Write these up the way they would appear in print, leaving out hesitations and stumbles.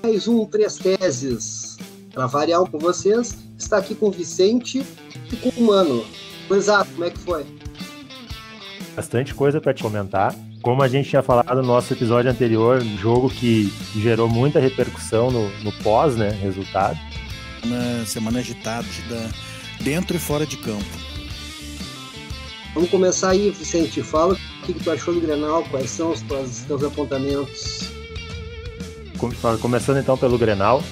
mais um Três Teses. Para variar com vocês, está aqui com o Vicente e com o Mano. Exato, como é que foi? Bastante coisa para te comentar. Como a gente tinha falado no nosso episódio anterior, um jogo que gerou muita repercussão no pós, né, resultado. Uma semana agitada, dentro e fora de campo. Vamos começar aí, Vicente. Fala o que tu achou do Grenal, quais são os teus apontamentos. Começando então pelo Grenal,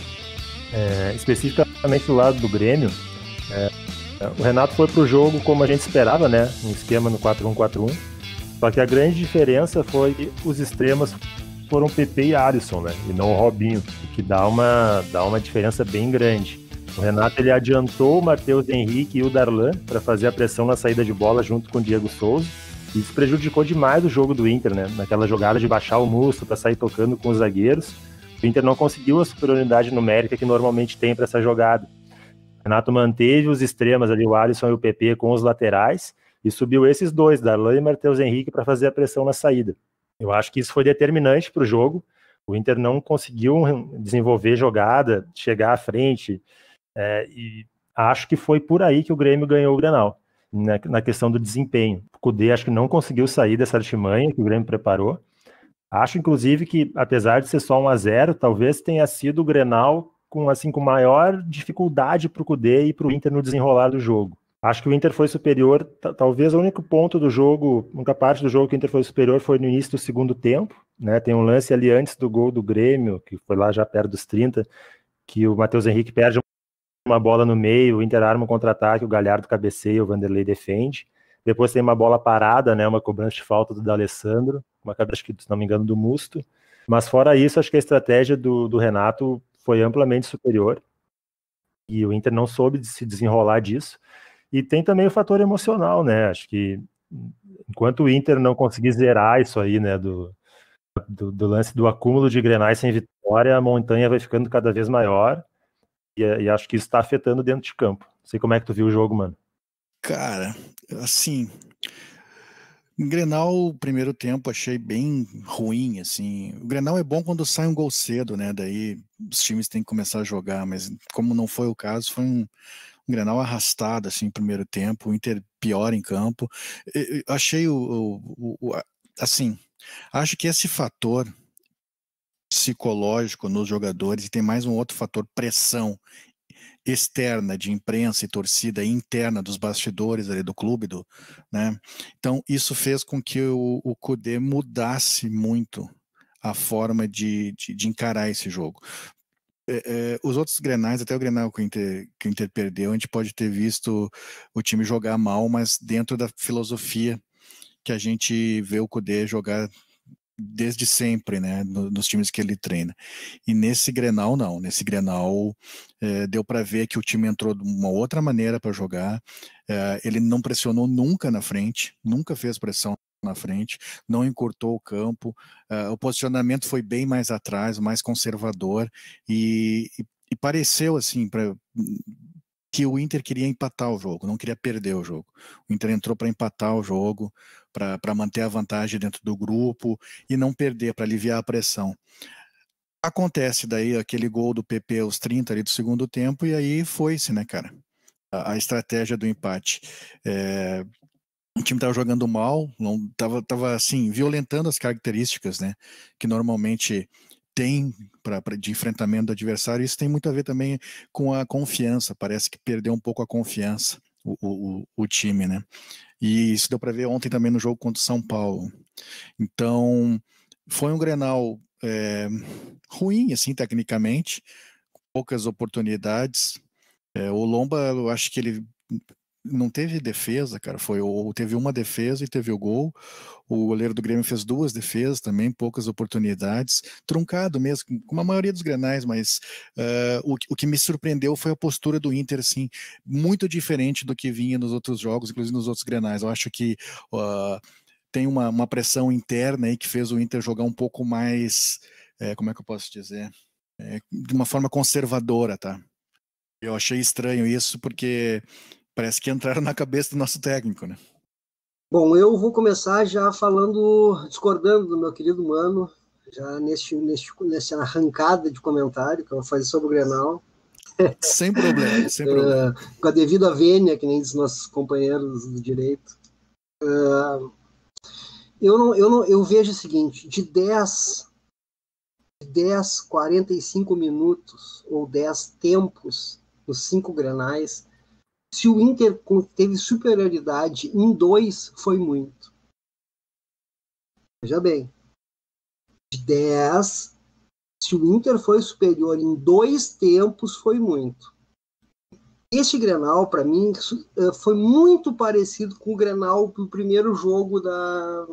especificamente do lado do Grêmio, o Renato foi pro jogo como a gente esperava, né, um esquema no 4-1-4-1, só que a grande diferença foi que os extremos foram PP e Alisson, né, e não o Robinho, o que dá uma diferença bem grande. O Renato ele adiantou o Matheus Henrique e o Darlan para fazer a pressão na saída de bola junto com o Diego Souza. Isso prejudicou demais o jogo do Inter, né? Naquela jogada de baixar o Musto para sair tocando com os zagueiros. O Inter não conseguiu a superioridade numérica que normalmente tem para essa jogada. O Renato manteve os extremos ali, o Alisson e o PP, com os laterais e subiu esses dois, Darlan e Matheus Henrique, para fazer a pressão na saída. Eu acho que isso foi determinante para o jogo. O Inter não conseguiu desenvolver jogada, chegar à frente. E acho que foi por aí que o Grêmio ganhou o Grenal, na questão do desempenho. O Kudê acho que não conseguiu sair dessa artimanha que o Grêmio preparou. Acho, inclusive, que apesar de ser só 1-0, talvez tenha sido o Grenal com maior dificuldade para o Kudê e para o Inter no desenrolar do jogo. Acho que o Inter foi superior, talvez o único ponto do jogo, a única parte do jogo que o Inter foi superior foi no início do segundo tempo, né? Tem um lance ali antes do gol do Grêmio, que foi lá já perto dos 30, que o Matheus Henrique perde uma bola no meio, o Inter arma um contra-ataque, o Galhardo cabeceia, o Vanderlei defende. Depois tem uma bola parada, né, uma cobrança de falta do D'Alessandro, uma cabeça, que, se não me engano, do Musto. Mas fora isso, acho que a estratégia do Renato foi amplamente superior e o Inter não soube se desenrolar disso. E tem também o fator emocional, né? Acho que enquanto o Inter não conseguir zerar isso aí, né, do lance do acúmulo de Grenais sem vitória, a montanha vai ficando cada vez maior. E acho que isso está afetando dentro de campo. Não sei como é que tu viu o jogo, mano. Cara, assim, em Grenal, o primeiro tempo achei bem ruim, assim. O Grenal é bom quando sai um gol cedo, né? Daí os times têm que começar a jogar, mas como não foi o caso, foi um Grenal arrastado, assim, primeiro tempo, o Inter pior em campo. Eu achei assim, acho que esse fator psicológico nos jogadores, e tem mais um outro fator, pressão externa de imprensa e torcida interna dos bastidores ali do clube, né? Então isso fez com que o Kudê mudasse muito a forma de encarar esse jogo. Os outros Grenais, até o Grenal que o Inter perdeu, a gente pode ter visto o time jogar mal, mas dentro da filosofia que a gente vê o Kudê jogar desde sempre, né, nos times que ele treina. E nesse Grenal, não. Nesse Grenal, deu para ver que o time entrou de uma outra maneira para jogar. Ele não pressionou nunca na frente, nunca fez pressão na frente, não encurtou o campo. O posicionamento foi bem mais atrás, mais conservador, e pareceu assim que o Inter queria empatar o jogo, não queria perder o jogo. O Inter entrou para empatar o jogo, para manter a vantagem dentro do grupo e não perder, para aliviar a pressão. Acontece daí aquele gol do PP aos 30 ali do segundo tempo, e aí foi-se, né, cara? A estratégia do empate. O time estava jogando mal, não tava assim, violentando as características, né, que normalmente tem de enfrentamento do adversário. Isso tem muito a ver também com a confiança. Parece que perdeu um pouco a confiança o time, né? E isso deu para ver ontem também no jogo contra o São Paulo. Então, foi um Grenal ruim, assim, tecnicamente, poucas oportunidades. O Lomba, eu acho que ele não teve defesa, cara. Teve uma defesa e teve o gol. O goleiro do Grêmio fez 2 defesas também, poucas oportunidades. Truncado mesmo, como a maioria dos Grenais, mas o que me surpreendeu foi a postura do Inter, assim, muito diferente do que vinha nos outros jogos, inclusive nos outros Grenais. Eu acho que tem uma pressão interna aí que fez o Inter jogar um pouco mais, como é que eu posso dizer? De uma forma conservadora, tá? Eu achei estranho isso, porque parece que entraram na cabeça do nosso técnico, né? Bom, eu vou começar já discordando do meu querido Mano. já nessa arrancada de comentário que eu vou fazer sobre o Grenal. Sem problema, sem problema. Com a devida vênia, que nem dos nossos companheiros do direito. Eu vejo o seguinte, de 10, 45 minutos ou 10 tempos nos 5 Grenais, se o Inter teve superioridade em 2, foi muito. Veja bem, de 10, se o Inter foi superior em 2 tempos, foi muito. Este Grenal, para mim, foi muito parecido com o Grenal do primeiro jogo da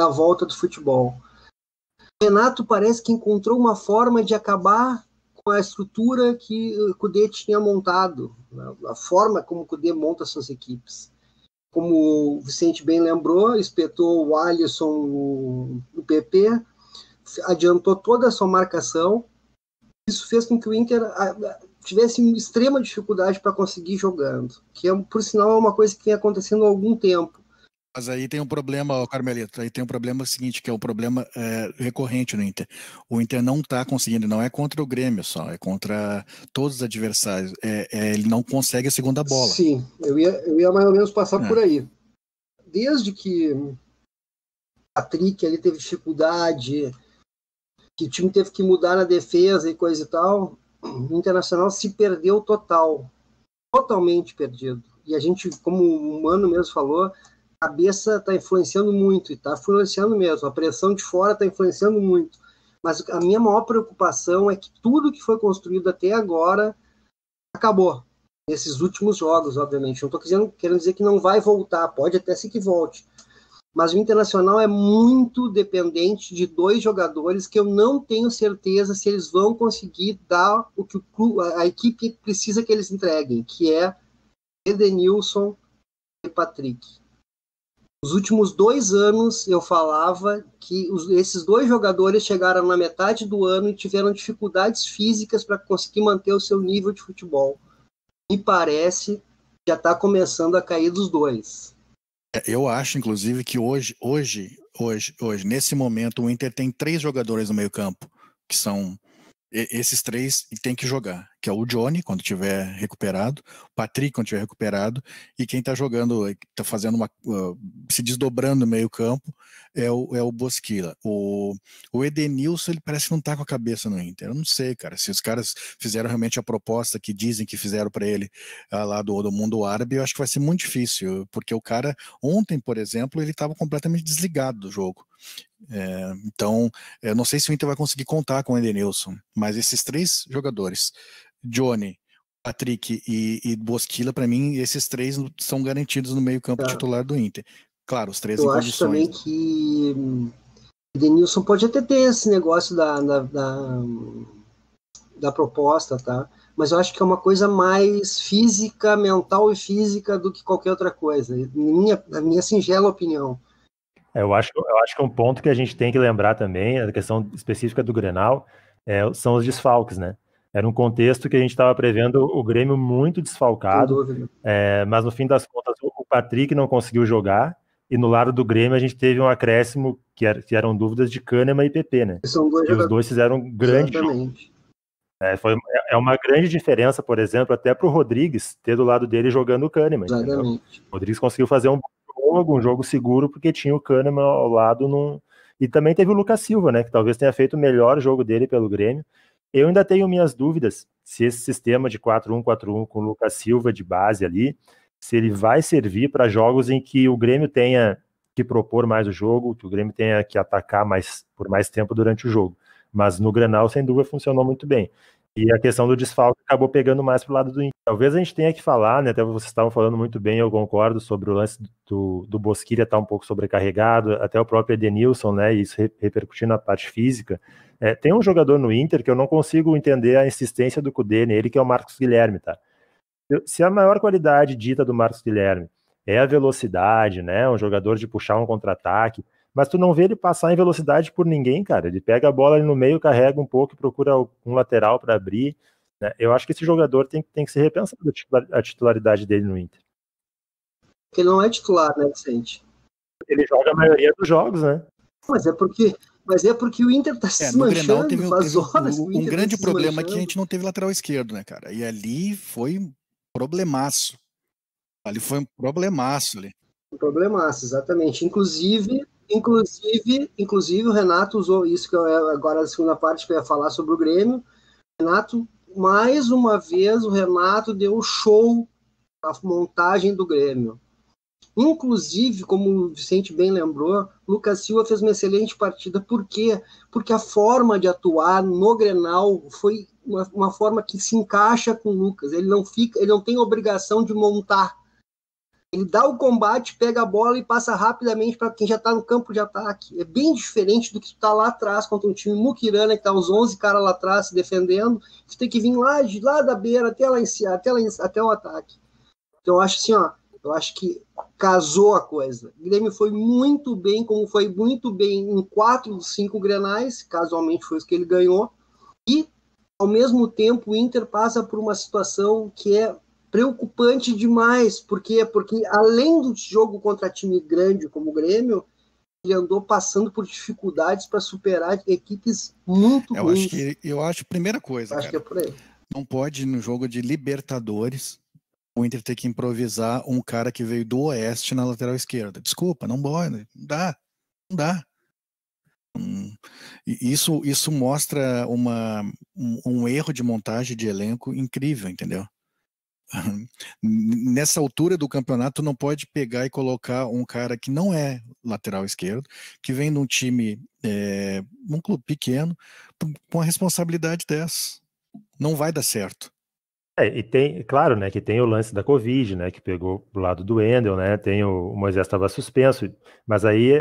volta do futebol. O Renato parece que encontrou uma forma de acabar com a estrutura que o Kudê tinha montado, a forma como o Kudê monta suas equipes. Como o Vicente bem lembrou, espetou o Alisson no PP, adiantou toda a sua marcação. Isso fez com que o Inter tivesse extrema dificuldade para conseguir jogando, que por sinal é uma coisa que vem acontecendo há algum tempo. Mas aí tem um problema, Carmelito, aí tem um problema seguinte, que é o problema recorrente no Inter. O Inter não está conseguindo, não é contra o Grêmio só, é contra todos os adversários. Ele não consegue a segunda bola. Sim, eu ia mais ou menos passar por aí. Desde que o Patrick ali teve dificuldade, que o time teve que mudar na defesa e coisa e tal, o Internacional se perdeu totalmente perdido. E a gente, como o Mano mesmo falou, a cabeça está influenciando muito, e está influenciando mesmo, a pressão de fora está influenciando muito. Mas a minha maior preocupação é que tudo que foi construído até agora acabou. Nesses últimos jogos, obviamente. Não estou querendo dizer que não vai voltar, pode até ser que volte. Mas o Internacional é muito dependente de 2 jogadores que eu não tenho certeza se eles vão conseguir dar o que a equipe precisa que eles entreguem, que é Edenilson e Patrick. Nos últimos 2 anos eu falava que esses 2 jogadores chegaram na metade do ano e tiveram dificuldades físicas para conseguir manter o seu nível de futebol. Me parece que já está começando a cair dos 2. Eu acho, inclusive, que hoje, nesse momento, o Inter tem 3 jogadores no meio-campo, que são esses 3 e tem que jogar, que é o Johnny, quando tiver recuperado, o Patrick, quando tiver recuperado, e quem tá jogando, tá fazendo se desdobrando no meio-campo, é o Bosquilla. O Edenilson, ele parece que não tá com a cabeça no Inter. Eu não sei, cara, se os caras fizeram realmente a proposta que dizem que fizeram para ele lá do mundo árabe, eu acho que vai ser muito difícil, porque o cara, ontem, por exemplo, ele tava completamente desligado do jogo. Então, eu não sei se o Inter vai conseguir contar com o Edenilson, mas esses 3 jogadores, Johnny, Patrick e Bosquilla, para mim, esses 3 são garantidos no meio-campo titular do Inter. Claro, os 3 em condições. Eu acho também que o Edenilson pode até ter esse negócio da proposta, tá? Mas eu acho que é uma coisa mais física, mental e física do que qualquer outra coisa, na minha singela opinião. Eu acho que um ponto que a gente tem que lembrar também, a questão específica do Grenal, são os desfalques, né? Era um contexto que a gente estava prevendo o Grêmio muito desfalcado, mas no fim das contas o Patrick não conseguiu jogar, e no lado do Grêmio a gente teve um acréscimo que eram dúvidas de Kahneman e PP, né? E os 2 fizeram um grande jogo. É uma grande diferença, por exemplo, até para o Rodrigues ter do lado dele jogando o Kahneman. O Rodrigues conseguiu fazer um jogo seguro, porque tinha o Kahneman ao lado. E também teve o Lucas Silva, né, que talvez tenha feito o melhor jogo dele pelo Grêmio. Eu ainda tenho minhas dúvidas se esse sistema de 4-1-4-1 com o Lucas Silva de base ali, se ele vai servir para jogos em que o Grêmio tenha que propor mais o jogo, que o Grêmio tenha que atacar por mais tempo durante o jogo. Mas no Grenal, sem dúvida, funcionou muito bem. E a questão do desfalque acabou pegando mais pro lado do Inter. Talvez a gente tenha que falar, né? Até vocês estavam falando muito bem, eu concordo, sobre o lance do Bosquilla estar um pouco sobrecarregado, até o próprio Edenilson, né? E isso repercutir na parte física. Tem um jogador no Inter que eu não consigo entender a insistência do Kudê nele, que é o Marcos Guilherme, tá? Se a maior qualidade dita do Marcos Guilherme é a velocidade, né? Um jogador de puxar um contra-ataque, mas tu não vê ele passar em velocidade por ninguém, cara. Ele pega a bola ali no meio, carrega um pouco e procura um lateral para abrir, né? Eu acho que esse jogador tem que ser repensado a titularidade dele no Inter. Porque ele não é titular, né, Vicente? Ele joga a maioria dos jogos, né? Mas é porque o Inter tá se manchando, teve horas um grande problema que a gente não teve lateral esquerdo, né, cara? E ali foi um problemaço. Ali foi um problemaço ali. Um problemaço, exatamente. Inclusive o Renato usou isso, que agora a segunda parte que eu ia falar sobre o Grêmio. Renato, mais uma vez, o Renato deu show na montagem do Grêmio. Inclusive, como o Vicente bem lembrou, Lucas Silva fez uma excelente partida. Por quê? Porque a forma de atuar no Grenal foi uma forma que se encaixa com o Lucas. Ele não tem obrigação de montar. Ele dá o combate, pega a bola e passa rapidamente para quem já está no campo de ataque. É bem diferente do que está lá atrás contra um time muquirana, que está os 11 caras lá atrás se defendendo. Você tem que vir lá da beira até lá em cima, até o ataque. Então, eu acho assim, eu acho que casou a coisa. O Grêmio foi muito bem, como foi muito bem em 4 dos 5 Grenais, casualmente foi isso que ele ganhou, e, ao mesmo tempo, o Inter passa por uma situação que é preocupante demais. Por quê? Porque, além do jogo contra time grande como o Grêmio, ele andou passando por dificuldades para superar equipes muito ruins. Eu acho, primeira coisa, acho que é por aí. Não pode, no jogo de Libertadores, o Inter ter que improvisar um cara que veio do Oeste na lateral esquerda. Desculpa, não pode, não dá. Isso mostra um erro de montagem de elenco incrível, entendeu? Nessa altura do campeonato, não pode pegar e colocar um cara que não é lateral esquerdo, que vem de um time, um clube pequeno, com a responsabilidade dessa. Não vai dar certo. E tem, claro, né, que tem o lance da Covid, né, que pegou pro lado do Wendel, né, tem o Moisés estava suspenso, mas aí,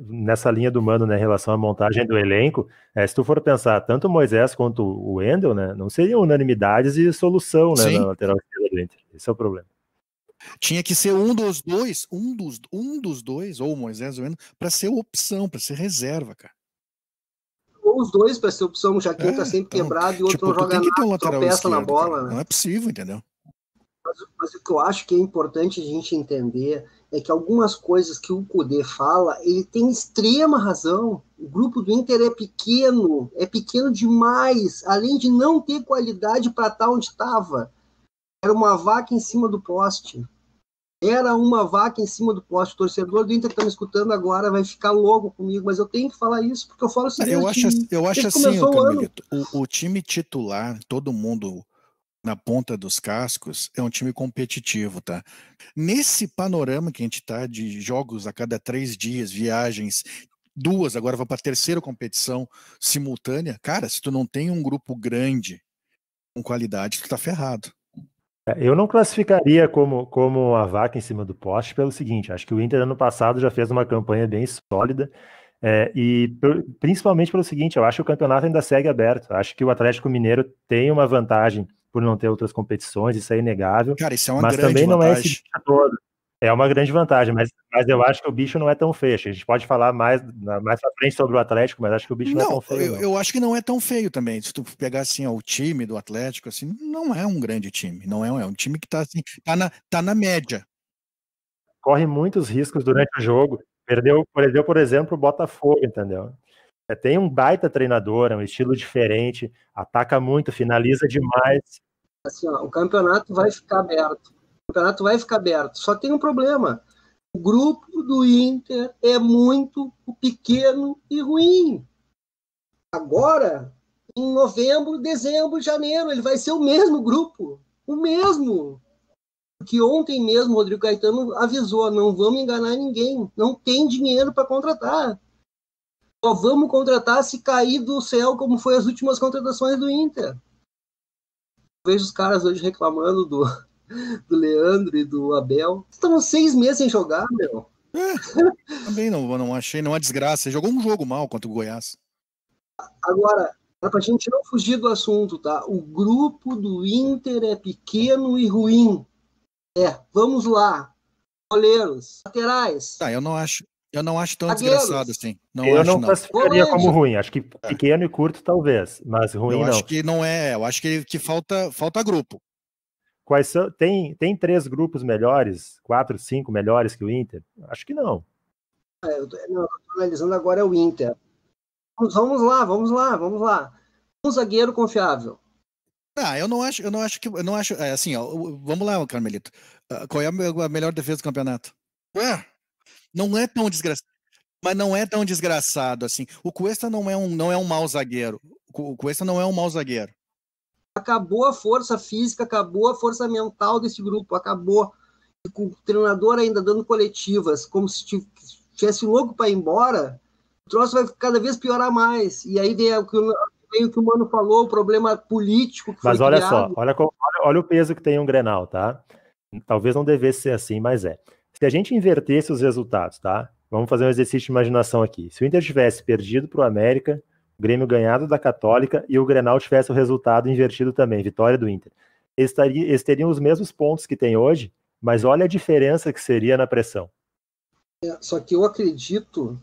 nessa linha do Mano, né, em relação à montagem do elenco, se tu for pensar, tanto o Moisés quanto o Wendel, né, não seriam unanimidades e solução, né, na lateral esquerda do Inter. Esse é o problema. Tinha que ser um dos dois, ou o Moisés ou o Wendel, para ser opção, para ser reserva, cara. Ou os dois para ser opção, já que um tá sempre quebrado e o outro não joga nada, ter um lateral só peça esquerdo, na bola, né? Não é possível, entendeu? Mas o que eu acho que é importante a gente entender é que algumas coisas que o Kudê fala, ele tem extrema razão. O grupo do Inter é pequeno demais, além de não ter qualidade para estar onde estava. Era uma vaca em cima do poste. O torcedor do Inter que está me escutando agora vai ficar louco comigo, mas eu tenho que falar isso, porque eu falo isso desde eu acho assim, Carmelito, o time titular, todo mundo na ponta dos cascos, é um time competitivo, tá? Nesse panorama que a gente tá de jogos a cada 3 dias, viagens, 2, agora vai para a terceira competição simultânea, cara, se tu não tem um grupo grande com qualidade, tu tá ferrado. Eu não classificaria como a vaca em cima do poste pelo seguinte, acho que o Inter ano passado já fez uma campanha bem sólida, principalmente pelo seguinte, eu acho que o campeonato ainda segue aberto, acho que o Atlético Mineiro tem uma vantagem por não ter outras competições, isso é inegável. Cara, isso é uma mas grande também vantagem. Não é esse bicho todo. É uma grande vantagem, mas eu acho que o bicho não é tão feio. A gente pode falar mais pra frente sobre o Atlético, mas acho que o bicho não é tão feio. Eu acho que não é tão feio também. Se tu pegar assim, o time do Atlético, assim, não é um grande time. Não é um time que tá assim, tá na média. Corre muitos riscos durante o jogo. Perdeu, por exemplo, o Botafogo, entendeu? Tem um baita treinador, é um estilo diferente, ataca muito, finaliza demais. Assim, o campeonato vai ficar aberto. Só tem um problema. O grupo do Inter é muito pequeno e ruim. Agora, em novembro, dezembro, janeiro, ele vai ser o mesmo grupo. O mesmo. Porque ontem mesmo o Rodrigo Caetano avisou, não vamos enganar ninguém. Não tem dinheiro para contratar. Só vamos contratar se cair do céu, como foi as últimas contratações do Inter. Vejo os caras hoje reclamando do Leandro e do Abel. Estão 6 meses sem jogar, meu. Também não achei, não é desgraça. Ele jogou um jogo mal contra o Goiás. Agora, para a gente não fugir do assunto, tá? O grupo do Inter é pequeno e ruim. Vamos lá. Goleiros, laterais. Tá, eu não acho tão desgraçado assim. Eu não classificaria como ruim. Acho que pequeno e curto, talvez, mas ruim não. Eu acho que não é. Eu acho que falta grupo. Quais são? Tem 3 grupos melhores, 4, 5 melhores que o Inter? Acho que não. Eu tô analisando agora é o Inter. Vamos lá. Um zagueiro confiável. Eu não acho assim, ó, vamos lá, Carmelito. Qual é a melhor defesa do campeonato? Não é tão desgraçado. Mas não é tão desgraçado assim. O Cuesta não é um mau zagueiro. O Cuesta não é um mau zagueiro. Acabou a força física, acabou a força mental desse grupo, acabou. E com o treinador ainda dando coletivas, como se tivesse louco para ir embora, o troço vai cada vez piorar mais. E aí vem o que o Mano falou, o problema político que foi Mas olha criado. só, olha o peso que tem um Grenal, tá? Talvez não devesse ser assim, mas é. Se a gente invertesse os resultados, tá? Vamos fazer um exercício de imaginação aqui. Se o Inter tivesse perdido para o América, o Grêmio ganhado da Católica e o Grenal tivesse o resultado invertido também, vitória do Inter, eles teriam os mesmos pontos que tem hoje, mas olha a diferença que seria na pressão. Só que eu acredito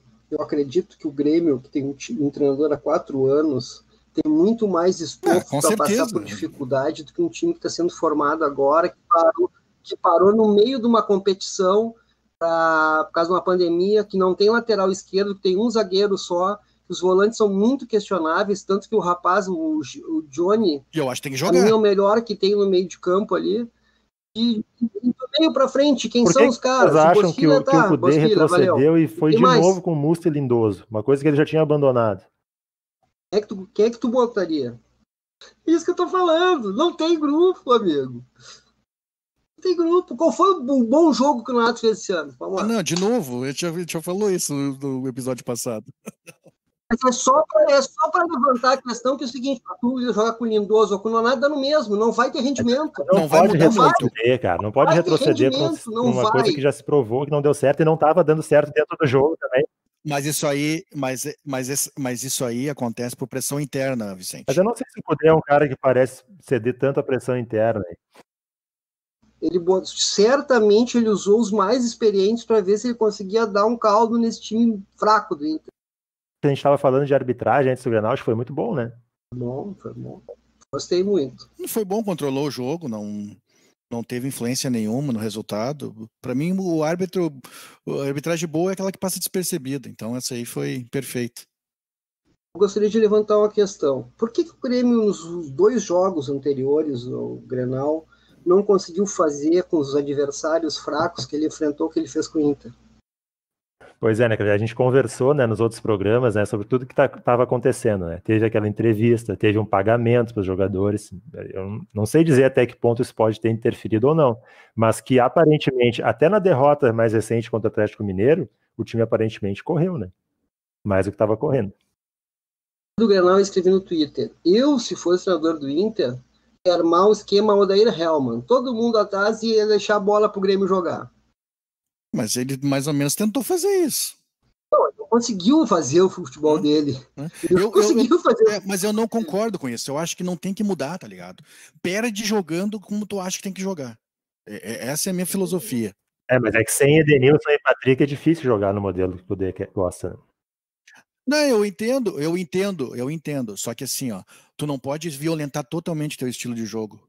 que o Grêmio, que tem um treinador há 4 anos, tem muito mais estofo para passar por dificuldade do que um time que está sendo formado agora, que parou no meio de uma competição por causa de uma pandemia, que não tem lateral esquerdo, que tem um zagueiro só, que os volantes são muito questionáveis, tanto que o rapaz, o Johnny, eu acho que tem que jogar. É o melhor que tem no meio de campo ali. E do meio para frente, quem são os caras? Vocês acham que o Cudê retrocedeu valeu. E foi de novo com o Musto e Lindoso, uma coisa que ele já tinha abandonado? Quem é que tu botaria? Isso que eu tô falando, não tem grupo, amigo. Não tem grupo. Qual foi o bom jogo que o Renato fez esse ano? Vamos lá. Não, de novo, a gente já falou isso no episódio passado. Mas é só para levantar a questão que é o seguinte, tu jogar com o Lindoso ou com o Nonato dá no mesmo, não vai ter rendimento. Não pode retroceder, cara. Não pode retroceder com uma coisa que já se provou que não deu certo e não estava dando certo dentro do jogo também. Mas isso aí acontece por pressão interna, Vicente. Mas eu não sei se o Cudê é um cara que parece ceder tanto a pressão interna. Certamente ele usou os mais experientes para ver se ele conseguia dar um caldo nesse time fraco do Inter. A gente estava falando de arbitragem antes do Grenal, acho que foi muito bom, né? Foi bom. Gostei muito. Foi bom, controlou o jogo, não teve influência nenhuma no resultado. Para mim, a arbitragem boa é aquela que passa despercebida. Então, essa aí foi perfeita. Eu gostaria de levantar uma questão. Por que o Grêmio, nos 2 jogos anteriores ao Grenal, não conseguiu fazer com os adversários fracos que ele enfrentou, que ele fez com o Inter? Pois é, né? A gente conversou, né, nos outros programas, né, sobre tudo que estava acontecendo, né? Teve aquela entrevista, teve um pagamento para os jogadores. Eu não sei dizer até que ponto isso pode ter interferido ou não, mas que aparentemente, até na derrota mais recente contra o Atlético Mineiro, o time aparentemente correu, né? Mais do que estava correndo. Do Grenal eu escrevi no Twitter: eu, se fosse treinador do Inter, ia armar um esquema Odair Hellmann, todo mundo atrás e ia deixar a bola para o Grêmio jogar. Mas ele mais ou menos tentou fazer isso. Não, ele não conseguiu fazer o futebol dele. Ele não conseguiu fazer. Mas eu não concordo com isso. Eu acho que não tem que mudar, tá ligado? Perde jogando como tu acha que tem que jogar. Essa é a minha filosofia. Mas é que sem Edenilson e Patrick é difícil jogar no modelo que o Cudê gosta, né? Não, eu entendo. Só que assim, ó, tu não pode violentar totalmente teu estilo de jogo.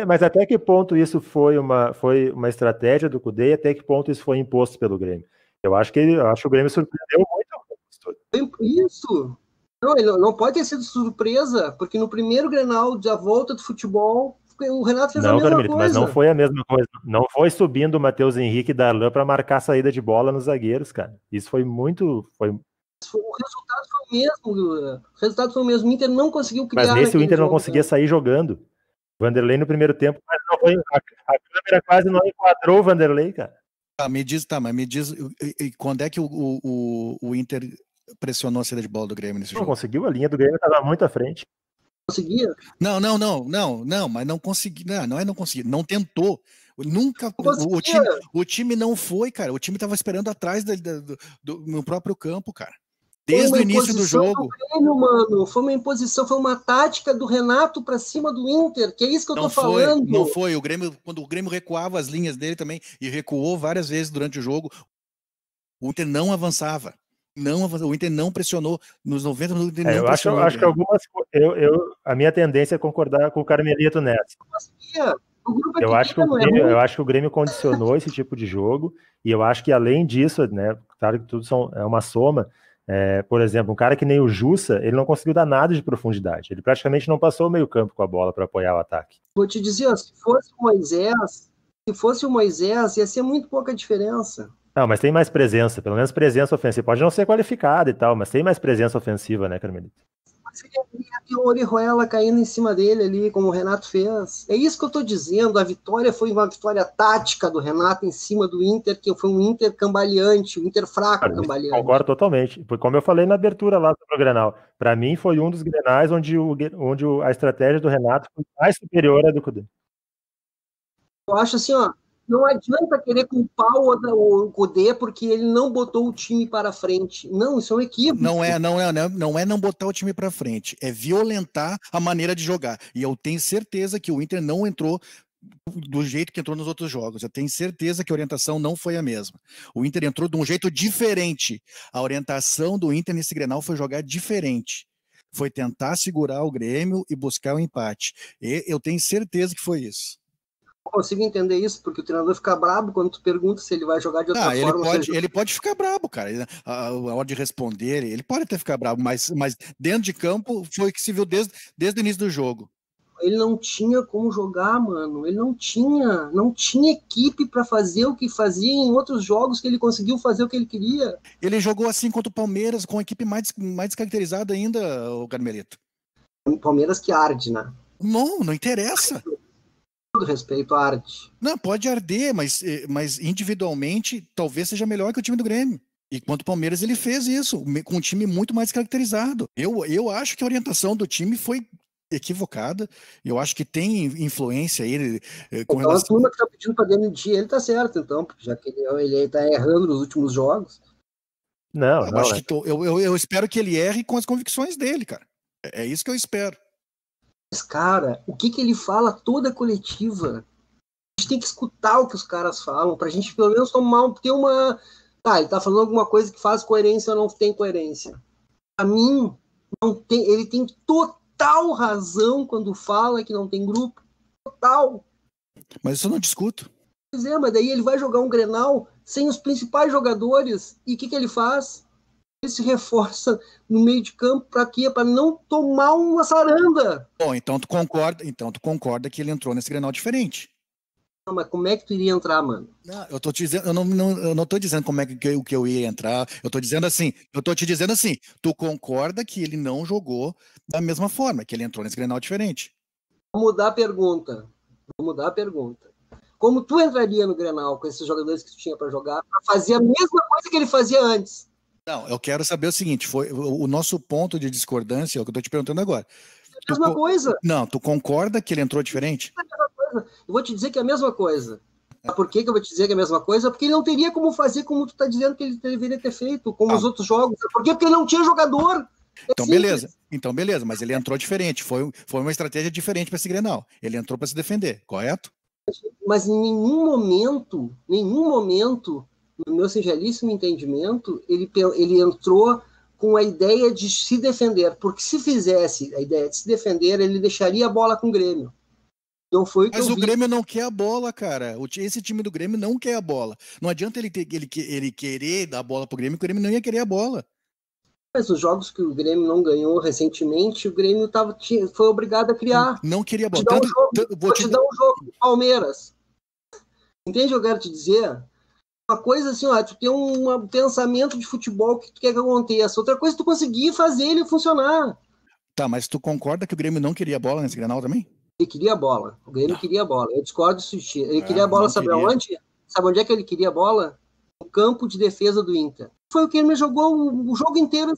Mas até que ponto isso foi uma estratégia do Cudê e até que ponto isso foi imposto pelo Grêmio? Eu acho que o Grêmio surpreendeu muito. Isso! Não, ele não pode ter sido surpresa, porque no primeiro Grenal da volta do futebol, o Renato fez a mesma coisa. Mas não foi a mesma coisa. Não foi subindo o Matheus Henrique e Darlan para marcar a saída de bola nos zagueiros, cara. Isso foi muito... O resultado foi o mesmo. O Inter não conseguiu criar. Mas nesse o Inter não conseguia sair jogando. Vanderlei no primeiro tempo, mas a câmera quase não enquadrou o Vanderlei, cara. Mas me diz, quando é que o Inter pressionou a saída de bola do Grêmio nesse jogo? Não conseguiu, a linha do Grêmio estava muito à frente. Conseguia? Não, mas não conseguiu, não conseguiu, não tentou. Nunca, o time não foi, cara, o time estava esperando atrás no próprio campo, cara. Desde o início do jogo. Grêmio, mano. Foi uma imposição, foi uma tática do Renato para cima do Inter, que é isso que eu tô falando. Não foi, quando o Grêmio recuava as linhas dele também, e recuou várias vezes durante o jogo, o Inter não avançava. O Inter não pressionou nos 90 minutos. Eu acho que algumas. A minha tendência é concordar com o Carmelito nessa. Não O grupo Eu acho que não é ruim. eu acho que o Grêmio condicionou esse tipo de jogo, e eu acho que além disso, né, claro que tudo é uma soma. Por exemplo, um cara que nem o Jussa, ele não conseguiu dar nada de profundidade. Ele praticamente não passou o meio-campo com a bola para apoiar o ataque. Vou te dizer, se fosse o Moisés, ia ser muito pouca diferença. Não, mas tem mais presença, pelo menos presença ofensiva. Pode não ser qualificada e tal, mas tem mais presença ofensiva, né, Carmelito? Mas ele ia ter o Orihuela caindo em cima dele ali, como o Renato fez. É isso que eu estou dizendo. A vitória foi uma vitória tática do Renato em cima do Inter, que foi um Inter cambaleante, um Inter fraco cambaleante. Concordo totalmente. Foi como eu falei na abertura lá do Grenal. Para mim, foi um dos Grenais onde a estratégia do Renato foi mais superior à do Cudê. Eu acho assim, ó, não adianta querer culpar o Cudê porque ele não botou o time para frente. Não, isso é um equívoco. Não é não botar o time para frente, é violentar a maneira de jogar. E eu tenho certeza que o Inter não entrou do jeito que entrou nos outros jogos. Eu tenho certeza que a orientação não foi a mesma. O Inter entrou de um jeito diferente. A orientação do Inter nesse Grenal foi jogar diferente. Foi tentar segurar o Grêmio e buscar o empate. E eu tenho certeza que foi isso. Eu consigo entender isso, porque o treinador fica brabo quando tu pergunta se ele vai jogar de outra forma. Ele pode ficar brabo, cara. A hora de responder, ele pode até ficar brabo, mas dentro de campo foi que se viu desde o início do jogo. Ele não tinha como jogar, mano. Ele não tinha equipe para fazer o que fazia em outros jogos que ele conseguiu fazer o que ele queria. Ele jogou assim contra o Palmeiras, com a equipe mais descaracterizada ainda, o Carmelito. O Palmeiras que arde, né? Não interessa. Todo respeito, arde. Não, pode arder, mas individualmente talvez seja melhor que o time do Grêmio. E quanto o Palmeiras, ele fez isso, com um time muito mais caracterizado. Eu acho que a orientação do time foi equivocada. Eu acho que tem influência aí. Então, a turma que tá pedindo para demitir ele tá certo, então, porque já que ele tá errando nos últimos jogos. Eu espero que ele erre com as convicções dele, cara. É isso que eu espero. Mas, cara, o que ele fala toda coletiva? A gente tem que escutar o que os caras falam, pra gente pelo menos ter uma... Tá, ele tá falando alguma coisa que faz coerência ou não tem coerência. Pra mim, ele tem total razão quando fala que não tem grupo. Total. Mas isso eu não discuto. Pois é, mas daí ele vai jogar um Grenal sem os principais jogadores. E o que ele faz? Ele se reforça no meio de campo para quê? Para não tomar uma saranda. Bom, então tu concorda que ele entrou nesse Grenal diferente. Não, mas como é que tu iria entrar, mano? Não, eu tô te dizendo, eu não tô dizendo como é que eu ia entrar. Eu tô te dizendo assim, tu concorda que ele não jogou da mesma forma, que ele entrou nesse Grenal diferente. Vou mudar a pergunta. Como tu entraria no Grenal com esses jogadores que tu tinha para jogar, para fazer a mesma coisa que ele fazia antes? Não, eu quero saber o seguinte, foi o nosso ponto de discordância, é o que eu tô te perguntando agora. É a mesma coisa. Não, tu concorda que ele entrou diferente? É a mesma coisa. Eu vou te dizer que é a mesma coisa. Por que eu vou te dizer que é a mesma coisa? Porque ele não teria como fazer como tu tá dizendo que ele deveria ter feito, como os outros jogos. Por quê? Porque ele não tinha jogador. Então beleza, mas ele entrou diferente, foi uma estratégia diferente para esse Grenal. Ele entrou para se defender, correto? Mas em nenhum momento, no meu singelíssimo entendimento, ele entrou com a ideia de se defender, porque se fizesse a ideia de se defender, ele deixaria a bola com o Grêmio. Não foi o que Mas o Grêmio não quer a bola, cara. Esse time do Grêmio não quer a bola. Não adianta ele querer dar a bola pro Grêmio, que o Grêmio não ia querer a bola. Mas os jogos que o Grêmio não ganhou recentemente, o Grêmio foi obrigado a criar. Não queria a bola. Vou te dar um jogo do Palmeiras. Entende o que eu quero te dizer? Uma coisa assim, ó, tu tem um pensamento de futebol que tu quer que aconteça. Outra coisa é tu conseguir fazer ele funcionar. Tá, mas tu concorda que o Grêmio não queria a bola nesse Grenal também? Ele queria a bola. O Grêmio queria a bola. Eu discordo disso. Ele queria a bola, sabe onde? Sabe onde é que ele queria a bola? No campo de defesa do Inter. Foi o que ele jogou o jogo inteiro.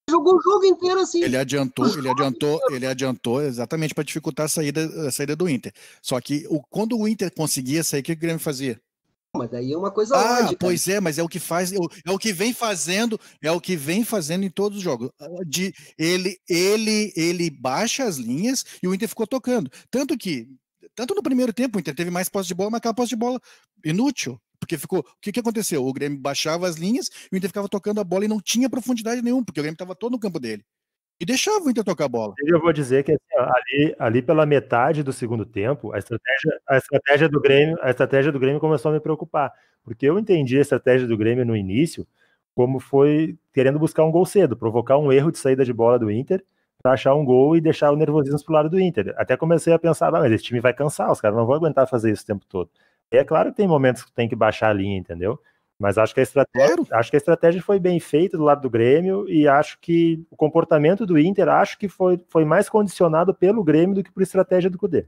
Jogou o jogo inteiro assim. Ele adiantou exatamente para dificultar a saída do Inter. Só que quando o Inter conseguia sair, o que o Grêmio fazia? Mas daí é uma coisa lógica. Pois é, mas é o que faz, é o que vem fazendo em todos os jogos. Ele baixa as linhas e o Inter ficou tocando. Tanto no primeiro tempo o Inter teve mais posse de bola, mas aquela posse de bola inútil. Porque o que aconteceu? O Grêmio baixava as linhas, o Inter ficava tocando a bola e não tinha profundidade nenhuma, porque o Grêmio estava todo no campo dele. E deixava o Inter tocar a bola. Eu vou dizer que assim, ó, ali pela metade do segundo tempo, a estratégia do Grêmio começou a me preocupar, porque eu entendi a estratégia do Grêmio no início como foi querendo buscar um gol cedo, provocar um erro de saída de bola do Inter para achar um gol e deixar o nervosismo pro lado do Inter. Até comecei a pensar, mas esse time vai cansar, os caras não vão aguentar fazer isso o tempo todo. E é claro que tem momentos que tem que baixar a linha, entendeu? Mas acho que a estratégia foi bem feita do lado do Grêmio e acho que o comportamento do Inter foi mais condicionado pelo Grêmio do que por estratégia do Cudê.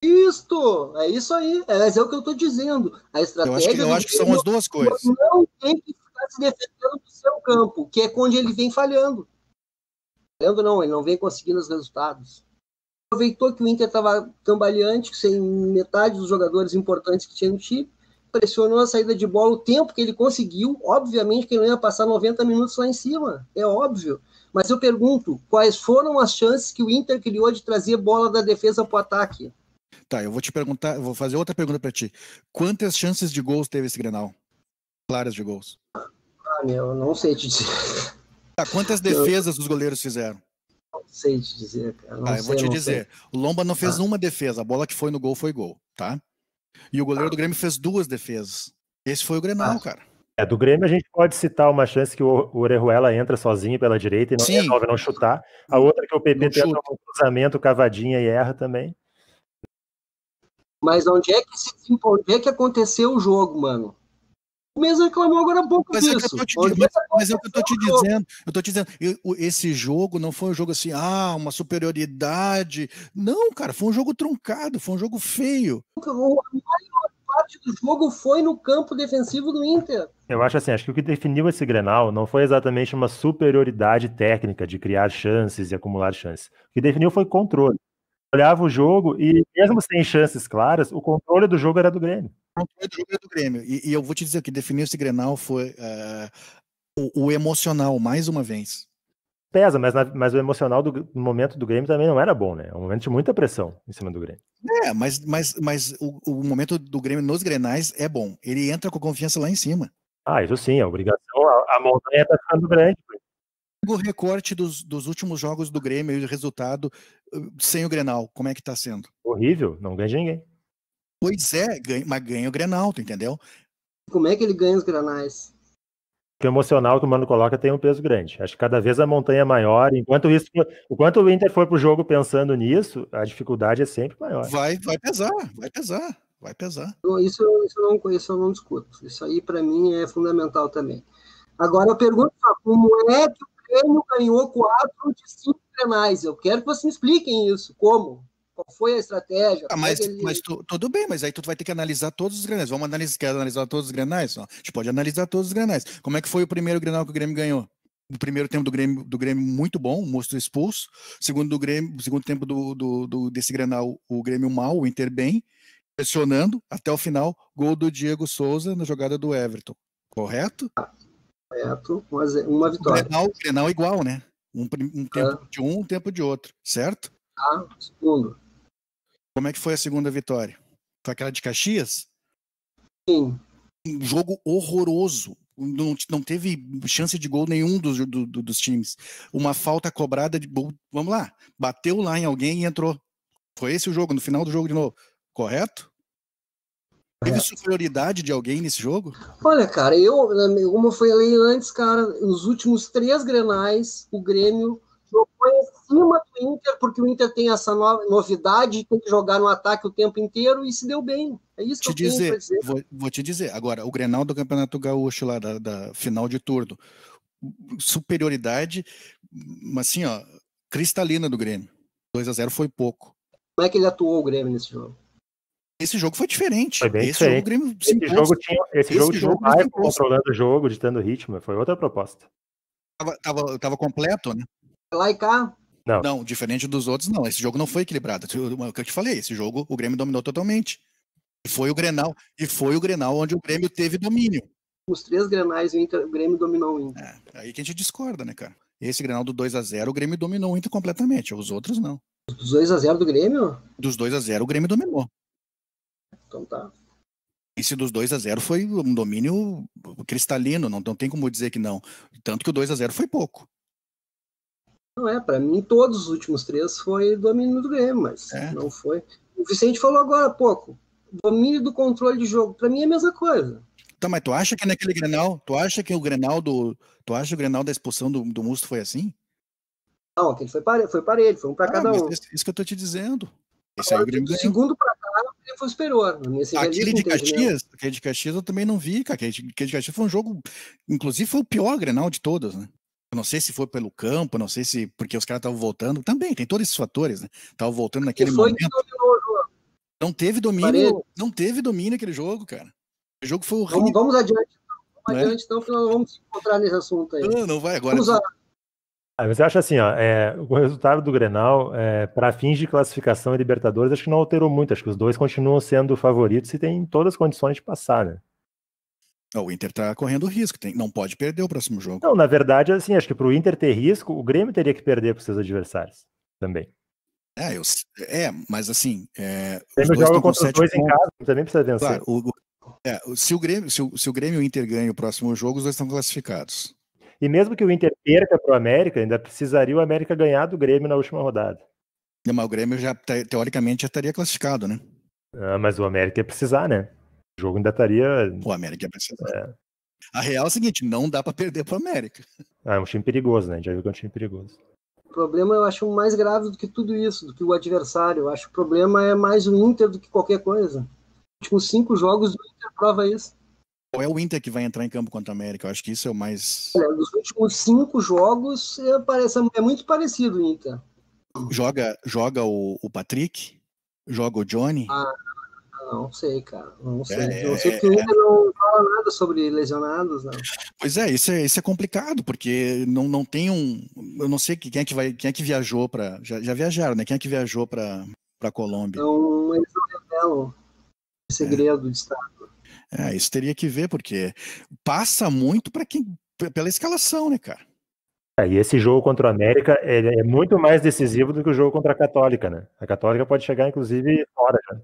Isto! É isso aí. Mas é o que eu estou dizendo. A estratégia eu acho que são as duas coisas. Não tem que ficar se defendendo do seu campo, que é onde ele vem falhando. Falhando não, ele não vem conseguindo os resultados. Aproveitou que o Inter estava cambaleante, sem metade dos jogadores importantes que tinha no time, pressionou a saída de bola o tempo que ele conseguiu. Obviamente que ele não ia passar 90 minutos lá em cima, é óbvio. Mas eu pergunto, quais foram as chances que o Inter criou de trazer bola da defesa para o ataque? Tá, eu vou te perguntar, eu vou fazer outra pergunta para ti. Quantas chances de gols teve esse Grenal? Claras de gols. Eu não sei te dizer. Tá, quantas defesas os goleiros fizeram? Não sei te dizer, cara. Eu vou te dizer. O Lomba não fez uma defesa, a bola que foi no gol foi gol, tá? E o goleiro do Grêmio fez 2 defesas. Esse foi o Grenal, cara. Do Grêmio a gente pode citar uma chance que o Orejuela entra sozinho pela direita e não resolve não chutar. A outra que o PP tenta um cruzamento, cavadinha e erra também. Mas onde é que aconteceu o jogo, mano? O mesmo reclamou agora há pouco disso. Mas é o que eu tô te dizendo. Eu tô te dizendo, esse jogo não foi um jogo assim, uma superioridade. Não, cara, foi um jogo truncado, foi um jogo feio. A maior parte do jogo foi no campo defensivo do Inter. Eu acho assim, acho que o que definiu esse Grenal não foi exatamente uma superioridade técnica de criar chances e acumular chances. O que definiu foi controle. Olhava o jogo e, mesmo sem chances claras, o controle do jogo era do Grêmio. O controle do jogo era do Grêmio. E eu vou te dizer, o que definiu esse Grenal foi o emocional, mais uma vez. Pesa, mas o emocional no momento do Grêmio também não era bom, né? É um momento de muita pressão em cima do Grêmio. Mas o momento do Grêmio nos Grenais é bom. Ele entra com confiança lá em cima. Isso sim, a obrigação, a montanha tá ficando grande. O recorte dos últimos jogos do Grêmio e o resultado sem o Grenal, como é que tá sendo? Horrível, não ganha de ninguém. Pois é, mas ganha o Grenal, tu entendeu? Como é que ele ganha os Grenais? Porque o emocional que o Mano coloca tem um peso grande. Acho que cada vez a montanha é maior. Enquanto o Inter for pro jogo pensando nisso, a dificuldade é sempre maior. Vai pesar. Isso eu não discuto. Isso aí, para mim, é fundamental também. Agora, eu pergunto só, como é que o Grêmio ganhou 4 de 5 Grenais? Eu quero que vocês me expliquem isso. Como? Qual foi a estratégia? Mas tudo bem, mas aí tu vai ter que analisar todos os Grenais. Quer analisar todos os Grenais? A gente pode analisar todos os Grenais. Como é que foi o primeiro Grenal que o Grêmio ganhou? O primeiro tempo do Grêmio muito bom, o Mosto expulso. Segundo tempo desse Grenal, o Grêmio mal, o Inter bem, pressionando até o final, gol do Diego Souza na jogada do Everton. Correto? Correto, uma vitória. O Grenal igual, né? Um tempo de um tempo de outro, certo? Segundo. Como é que foi a segunda vitória? Foi aquela de Caxias? Sim. Um jogo horroroso. Não teve chance de gol nenhum dos times. Uma falta cobrada de gol. Vamos lá. Bateu lá em alguém e entrou. Foi esse o jogo, no final do jogo de novo. Correto? Teve superioridade de alguém nesse jogo? Olha, cara, como eu falei antes, cara, nos últimos 3 Grenais, o Grêmio jogou em cima do Inter, porque o Inter tem essa novidade, tem que jogar no ataque o tempo inteiro e se deu bem. É isso que eu tenho pra dizer. Vou te dizer. Agora, o Grenal do Campeonato Gaúcho lá, da final de turno, superioridade, assim, cristalina do Grêmio. 2-0 foi pouco. Como é que ele atuou, o Grêmio, nesse jogo? Esse jogo foi diferente. Foi bem diferente. Esse jogo tinha o Maicon controlando o jogo, ditando ritmo. Foi outra proposta. Tava completo, né? Lá e cá? Não, diferente dos outros, não. Esse jogo não foi equilibrado. O que eu te falei, esse jogo o Grêmio dominou totalmente. E foi o Grenal onde o Grêmio teve domínio. Os 3 Grenais, o Grêmio dominou o Inter. Aí que a gente discorda, né, cara? Esse Grenal do 2-0, o Grêmio dominou o Inter completamente. Os outros, não. Dos 2-0 do Grêmio? Dos 2-0, o Grêmio dominou. Então tá. Esse dos 2-0 foi um domínio cristalino, não tem como dizer que não. Tanto que o 2-0 foi pouco. Não é, para mim todos os últimos 3 foi domínio do Grêmio, mas não foi. O Vicente falou agora há pouco, domínio do controle de jogo, para mim é a mesma coisa. Tá, mas tu acha que naquele Grenal, tu acha que o Grenal da expulsão do Musto foi assim? Não, aquele foi parelho, foi um para cada um. Isso que eu tô te dizendo. Esse aí o Grêmio ganhou. Segundo para cá, ele foi superior. Aquele de Caxias eu também não vi, cara. Aquele de Caxias foi um jogo, inclusive foi o pior Grenal de todos, né? Eu não sei se foi pelo campo, não sei se porque os caras estavam voltando. Também, tem todos esses fatores, né? Estavam voltando naquele momento. Não teve domínio aquele jogo, cara. O jogo foi horrível. Vamos adiante. Então, porque nós vamos se encontrar nesse assunto aí. Não vai agora. Mas eu acho assim, o resultado do Grenal, para fins de classificação e Libertadores, acho que não alterou muito. Acho que os dois continuam sendo favoritos e têm todas as condições de passar, né? O Inter tá correndo risco, não pode perder o próximo jogo. Não, na verdade, assim, acho que pro Inter ter risco, o Grêmio teria que perder pros seus adversários também. Mas assim... O Grêmio joga contra os dois em casa, também precisa vencer. Claro, se o Grêmio e o Inter ganham o próximo jogo, os dois estão classificados. E mesmo que o Inter perca pro América, ainda precisaria o América ganhar do Grêmio na última rodada. Mas o Grêmio teoricamente já estaria classificado, né? Mas o América ia precisar, né? O jogo ainda estaria... O América ia precisar. A real é o seguinte, não dá para perder pro América. É um time perigoso, né? Já viu que é um time perigoso. O problema eu acho mais grave do que tudo isso, do que o adversário. Eu acho que o problema é mais o Inter do que qualquer coisa. Os últimos 5 jogos do Inter prova isso. Ou é o Inter que vai entrar em campo contra o América? Eu acho que isso é o mais... Dos últimos 5 jogos, é muito parecido o Inter. Joga o Patrick? Joga o Johnny? Não sei, cara. Não sei. Não sei porque o Inter não fala nada sobre lesionados, não. Pois isso é complicado, porque não tem eu não sei quem é que viajou para... Já viajaram, né? Quem é que viajou para Colômbia? Então, eles não revelam o segredo de Estado. Isso teria que ver, porque passa muito pela escalação, né, cara? E esse jogo contra o América é muito mais decisivo do que o jogo contra a Católica, né? A Católica pode chegar, inclusive, fora já.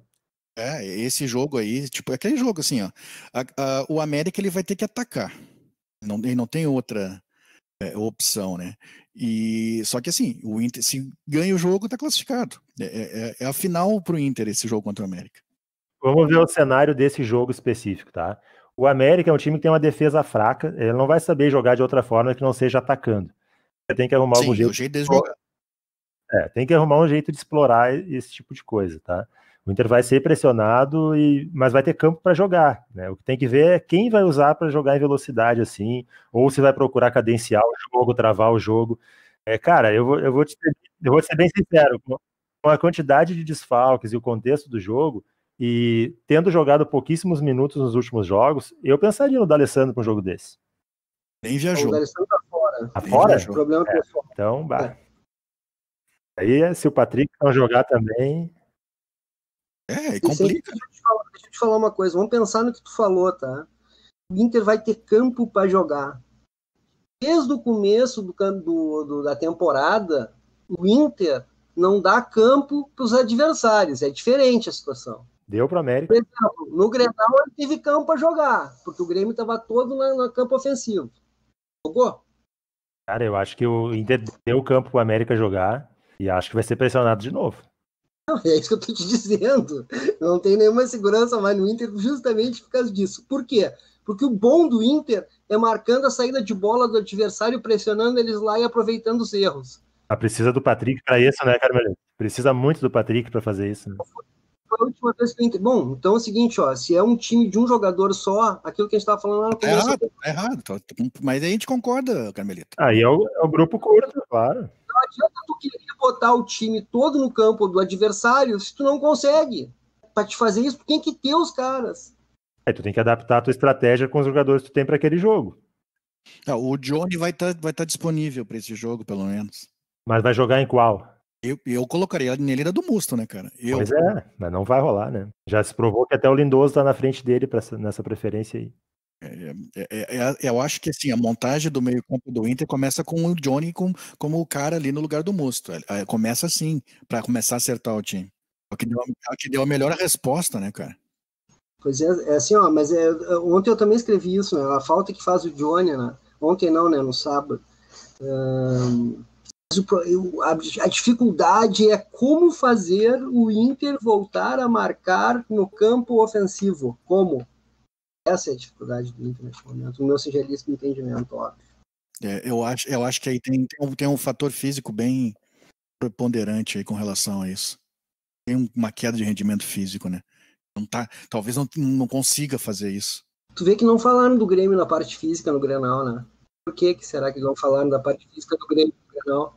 Esse jogo aí, tipo, é aquele jogo assim, ó. O América ele vai ter que atacar. Ele não tem outra opção, né? Só que assim, o Inter, se ganha o jogo, tá classificado. É a final pro Inter esse jogo contra o América. Vamos ver o cenário desse jogo específico, tá? O América é um time que tem uma defesa fraca, ele não vai saber jogar de outra forma que não seja atacando. Você tem que arrumar algum jeito. O jeito de jogar. Tem que arrumar um jeito de explorar esse tipo de coisa, tá? O Inter vai ser pressionado, mas vai ter campo para jogar, né? O que tem que ver é quem vai usar para jogar em velocidade assim, ou se vai procurar cadenciar o jogo, travar o jogo. Cara, eu vou ser bem sincero, com a quantidade de desfalques e o contexto do jogo, e tendo jogado pouquíssimos minutos nos últimos jogos, eu pensaria no D'Alessandro para um jogo desse. Nem viajou. O D'Alessandro tá fora. Tá fora? O problema é pessoal. Então, Aí, se o Patrick não jogar também... complica. Deixa eu te falar uma coisa. Vamos pensar no que tu falou, tá? O Inter vai ter campo para jogar. Desde o começo da temporada, o Inter não dá campo para os adversários. É diferente a situação. Deu para o América. Por exemplo, no Grenal ele teve campo para jogar, porque o Grêmio estava todo no campo ofensivo. Jogou? Cara, eu acho que o Inter deu campo para o América jogar e acho que vai ser pressionado de novo. Não, é isso que eu estou te dizendo. Não tem nenhuma segurança mais no Inter justamente por causa disso. Por quê? Porque o bom do Inter é marcando a saída de bola do adversário, pressionando eles lá e aproveitando os erros. Precisa do Patrick para isso, né, Carmelito? Precisa muito do Patrick para fazer isso. Né? Foi a última vez que o Inter... Bom, então é o seguinte, ó, se é um time de um jogador só, aquilo que a gente estava falando lá no começo... É errado. Mas aí a gente concorda, Carmelito. Aí é o grupo curto, claro. Não adianta tu querer botar o time todo no campo do adversário se tu não consegue. Para te fazer isso, tu tem que ter os caras. Aí tu tem que adaptar a tua estratégia com os jogadores que tu tem para aquele jogo. O Johnny vai tá disponível para esse jogo, pelo menos. Mas vai jogar em qual? Eu colocaria nele da do Musto, né, cara? Pois mas não vai rolar, né? Já se provou que até o Lindoso tá na frente dele nessa preferência aí. Eu acho que assim, a montagem do meio-campo do Inter começa com o Johnny como o cara ali no lugar do Musto. Começa assim, para começar a acertar o time. É o que deu a melhor resposta, né, cara? Pois é assim, ó, mas ontem eu também escrevi isso, né? A falta que faz o Johnny, né? Ontem não, né? No sábado. A dificuldade é como fazer o Inter voltar a marcar no campo ofensivo. Como? Essa é a dificuldade do Inter neste momento, no meu singelíssimo entendimento, óbvio. Eu acho que aí tem um fator físico bem preponderante aí com relação a isso. Tem uma queda de rendimento físico, né? Talvez não consiga fazer isso. Tu vê que não falaram do Grêmio na parte física no Grenal, né? Por que será que não falaram da parte física do Grêmio no Grenal?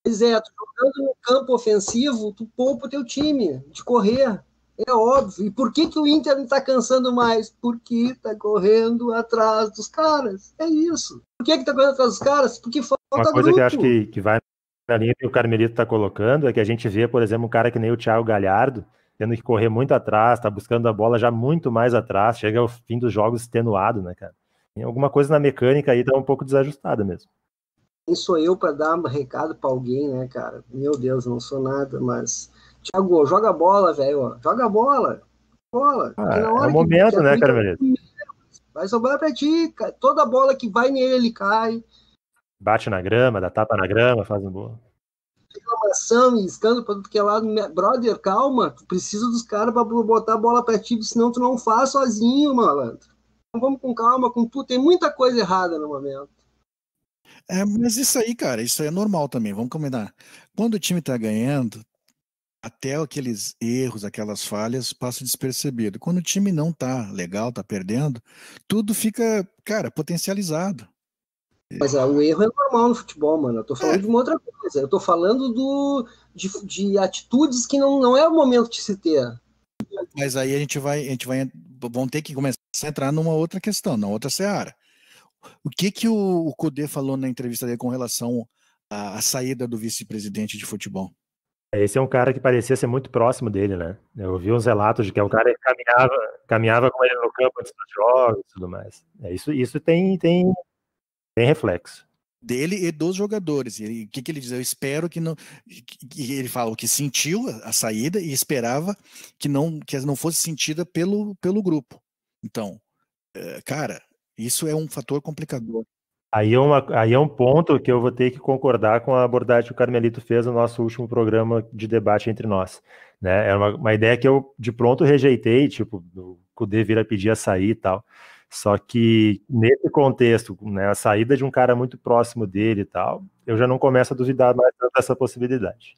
Pois é, tu jogando no campo ofensivo, tu poupa o teu time de correr. É óbvio. E por que o Inter não tá cansando mais? Porque tá correndo atrás dos caras. É isso. Por que tá correndo atrás dos caras? Porque falta grupo. Uma coisa que eu acho que vai na linha que o Carmelito tá colocando é que a gente vê, por exemplo, um cara que nem o Thiago Galhardo, tendo que correr muito atrás, tá buscando a bola já muito mais atrás, chega ao fim dos jogos extenuado, né, cara? Tem alguma coisa na mecânica aí tá um pouco desajustada mesmo. Quem sou eu para dar um recado para alguém, né, cara? Meu Deus, não sou nada, mas... Thiago, joga a bola, velho. Joga a bola. É o momento, né, Carmelito? Vai sobrar para ti. Toda bola que vai nele, ele cai. Bate na grama, dá tapa na grama, faz um gol. Reclamação e escândalo para tudo que é lado. Brother, calma. Tu precisa dos caras para botar a bola para ti, senão tu não faz sozinho, malandro. Então vamos com calma, com tudo. Tem muita coisa errada no momento. Mas isso aí, cara, isso aí é normal também, vamos combinar. Quando o time tá ganhando, até aqueles erros, aquelas falhas passam despercebido. Quando o time não tá legal, tá perdendo, tudo fica, cara, potencializado. Mas o erro é normal no futebol, mano. Eu tô falando de uma outra coisa. Eu tô falando de atitudes que não é o momento de se ter. Mas aí vamos ter que começar a entrar numa outra questão, na outra seara. O que o Kudê falou na entrevista dele com relação à saída do vice-presidente de futebol? Esse é um cara que parecia ser muito próximo dele, né? Eu ouvi uns relatos de que é um cara que caminhava com ele no campo antes dos jogos e tudo mais. Isso tem reflexo. Dele e dos jogadores. O que ele diz? Eu espero que não... Ele fala que sentiu a saída e esperava que não fosse sentida pelo grupo. Então, cara, isso é um fator complicador. Aí é um ponto que eu vou ter que concordar com a abordagem que o Carmelito fez no nosso último programa de debate entre nós. Né? Era uma ideia que eu de pronto rejeitei, tipo, o Kudê vir a pedir a sair e tal. Só que nesse contexto, né, a saída de um cara muito próximo dele e tal, eu já não começo a duvidar mais tanto dessa possibilidade.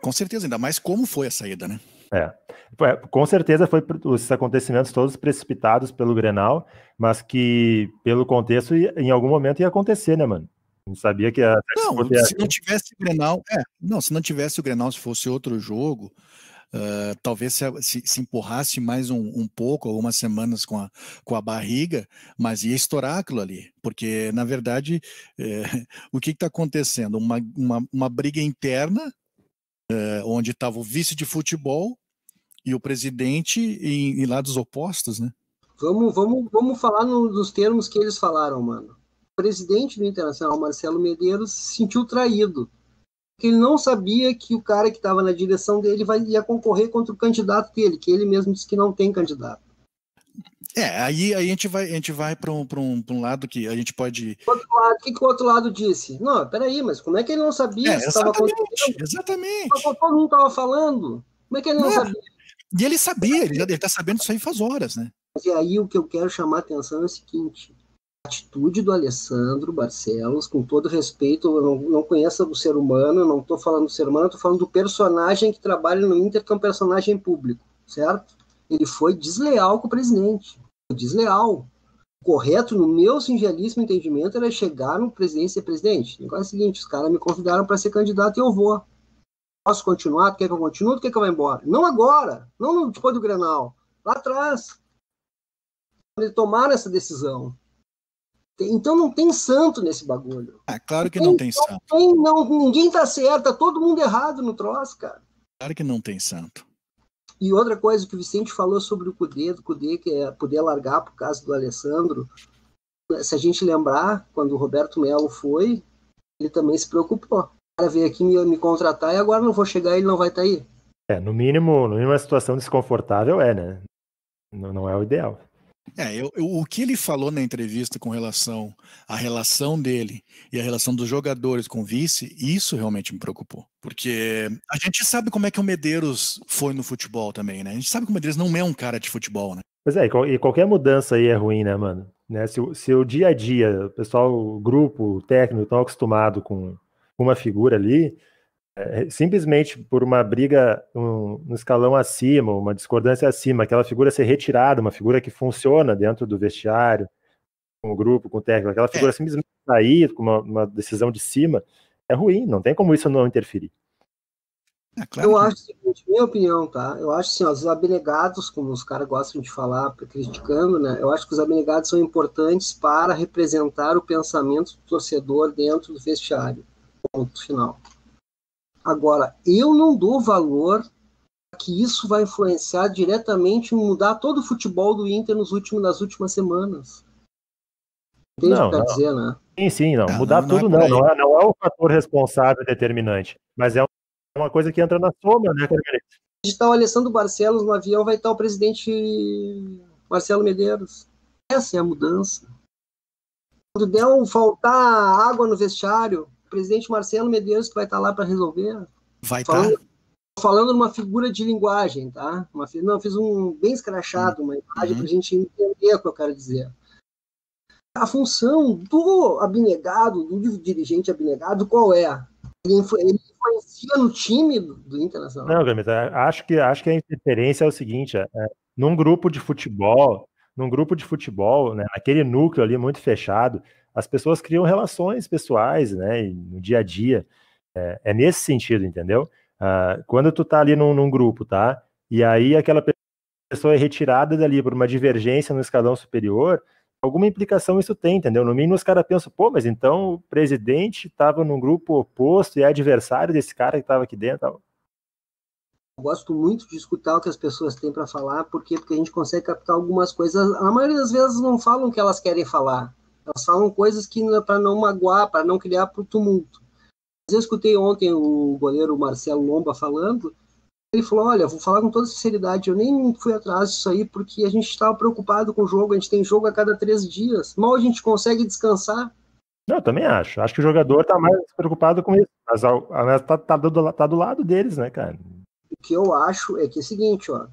Com certeza, ainda mais como foi a saída, né? Com certeza foi os acontecimentos todos precipitados pelo Grenal, mas que pelo contexto em algum momento ia acontecer, né, mano? Não sabia que ia... se não tivesse Grenal, se não tivesse o Grenal, se fosse outro jogo, talvez se empurrasse mais um pouco, algumas semanas com a barriga, mas ia estourar aquilo ali, porque na verdade o que está acontecendo? Uma briga interna, onde estava o vice de futebol e o presidente em lados opostos, né? Vamos falar nos termos que eles falaram, mano. O presidente do Internacional, Marcelo Medeiros, se sentiu traído. Porque ele não sabia que o cara que estava na direção dele ia concorrer contra o candidato dele, que ele mesmo disse que não tem candidato. Aí a gente vai para um lado que a gente pode... O que o outro lado disse? Não, peraí, mas como é que ele não sabia se estava acontecendo? Exatamente. Todo mundo estava falando. Como é que ele não sabia? E ele sabia, ele está sabendo isso aí faz horas, né? Mas aí o que eu quero chamar a atenção é o seguinte: a atitude do Alessandro Barcelos, com todo respeito, eu não conheço o ser humano, não estou falando do ser humano, estou falando do personagem que trabalha no Inter, que é um personagem público, certo? Ele foi desleal com o presidente. Desleal. O correto, no meu singelíssimo entendimento, era chegar no presidente e ser presidente. O negócio é o seguinte: os caras me convidaram para ser candidato e eu vou. Posso continuar? Tu quer que eu continue? Tu quer que eu vá embora? Não agora, não depois do Grenal, lá atrás. Eles tomaram essa decisão. Então não tem santo nesse bagulho. Claro que não tem santo. Ninguém tá certo, tá todo mundo errado no troço, cara. Claro que não tem santo. E outra coisa que o Vicente falou sobre o Kudê, que é poder largar por causa do Alessandro. Se a gente lembrar, quando o Roberto Melo foi, ele também se preocupou. O cara veio aqui me contratar e agora não vou chegar e ele não vai estar aí. No mínimo uma situação desconfortável né? Não é o ideal. O que ele falou na entrevista com relação à relação dele e a relação dos jogadores com o vice, isso realmente me preocupou. Porque a gente sabe como é que o Medeiros foi no futebol também, né? A gente sabe que o Medeiros não é um cara de futebol, né? Pois é, e qualquer mudança aí é ruim, né, mano? Né? Se o dia a dia, o pessoal, o grupo, o técnico estão acostumado com uma figura ali, simplesmente por uma briga um escalão acima, uma discordância acima, aquela figura ser retirada, uma figura que funciona dentro do vestiário, com o grupo, com o técnico, aquela figura simplesmente sair com uma decisão de cima, é ruim, não tem como isso não interferir. Claro. Eu acho o seguinte, minha opinião, tá? Eu acho assim, ó, os abnegados, como os caras gostam de falar, criticando, né? Eu acho que os abnegados são importantes para representar o pensamento do torcedor dentro do vestiário. Ponto final. Agora, eu não dou valor que isso vai influenciar diretamente em mudar todo o futebol do Inter nas últimas semanas. Entende o que eu quero dizer, né? Sim, não. Mudar tudo não é o fator responsável determinante, mas é uma coisa que entra na soma, né, Carmelete? A gente está o Alessandro Barcelos no avião, vai estar o presidente Marcelo Medeiros. Essa é a mudança. Quando der faltar água no vestiário, o presidente Marcelo Medeiros que vai estar lá para resolver. Vai estar. Falando numa figura de linguagem, tá? Fiz um bem escrachado, uma imagem para a gente entender o que eu quero dizer. A função do abnegado, do dirigente abnegado, qual é? Ele influencia no time do Internacional? Não, Gambetta, acho que a interferência é o seguinte, num grupo de futebol, né, naquele núcleo ali muito fechado, as pessoas criam relações pessoais, né, no dia a dia, é nesse sentido, entendeu? Quando tu tá ali num grupo, tá, e aí aquela pessoa é retirada dali por uma divergência no escalão superior, alguma implicação isso tem, entendeu? No mínimo os caras pensam, pô, mas então o presidente estava num grupo oposto e é adversário desse cara que estava aqui dentro. Eu gosto muito de escutar o que as pessoas têm para falar, porque a gente consegue captar algumas coisas. A maioria das vezes não falam o que elas querem falar. Elas falam coisas que para não magoar, para não criar tumulto. Eu escutei ontem o goleiro Marcelo Lomba falando. Ele falou, olha, vou falar com toda sinceridade, eu nem fui atrás disso aí porque a gente estava preocupado com o jogo, a gente tem jogo a cada 3 dias, mal a gente consegue descansar. Não, eu também acho que o jogador está mais preocupado com isso, mas tá do lado deles, né, cara? O que eu acho é que é o seguinte, ó,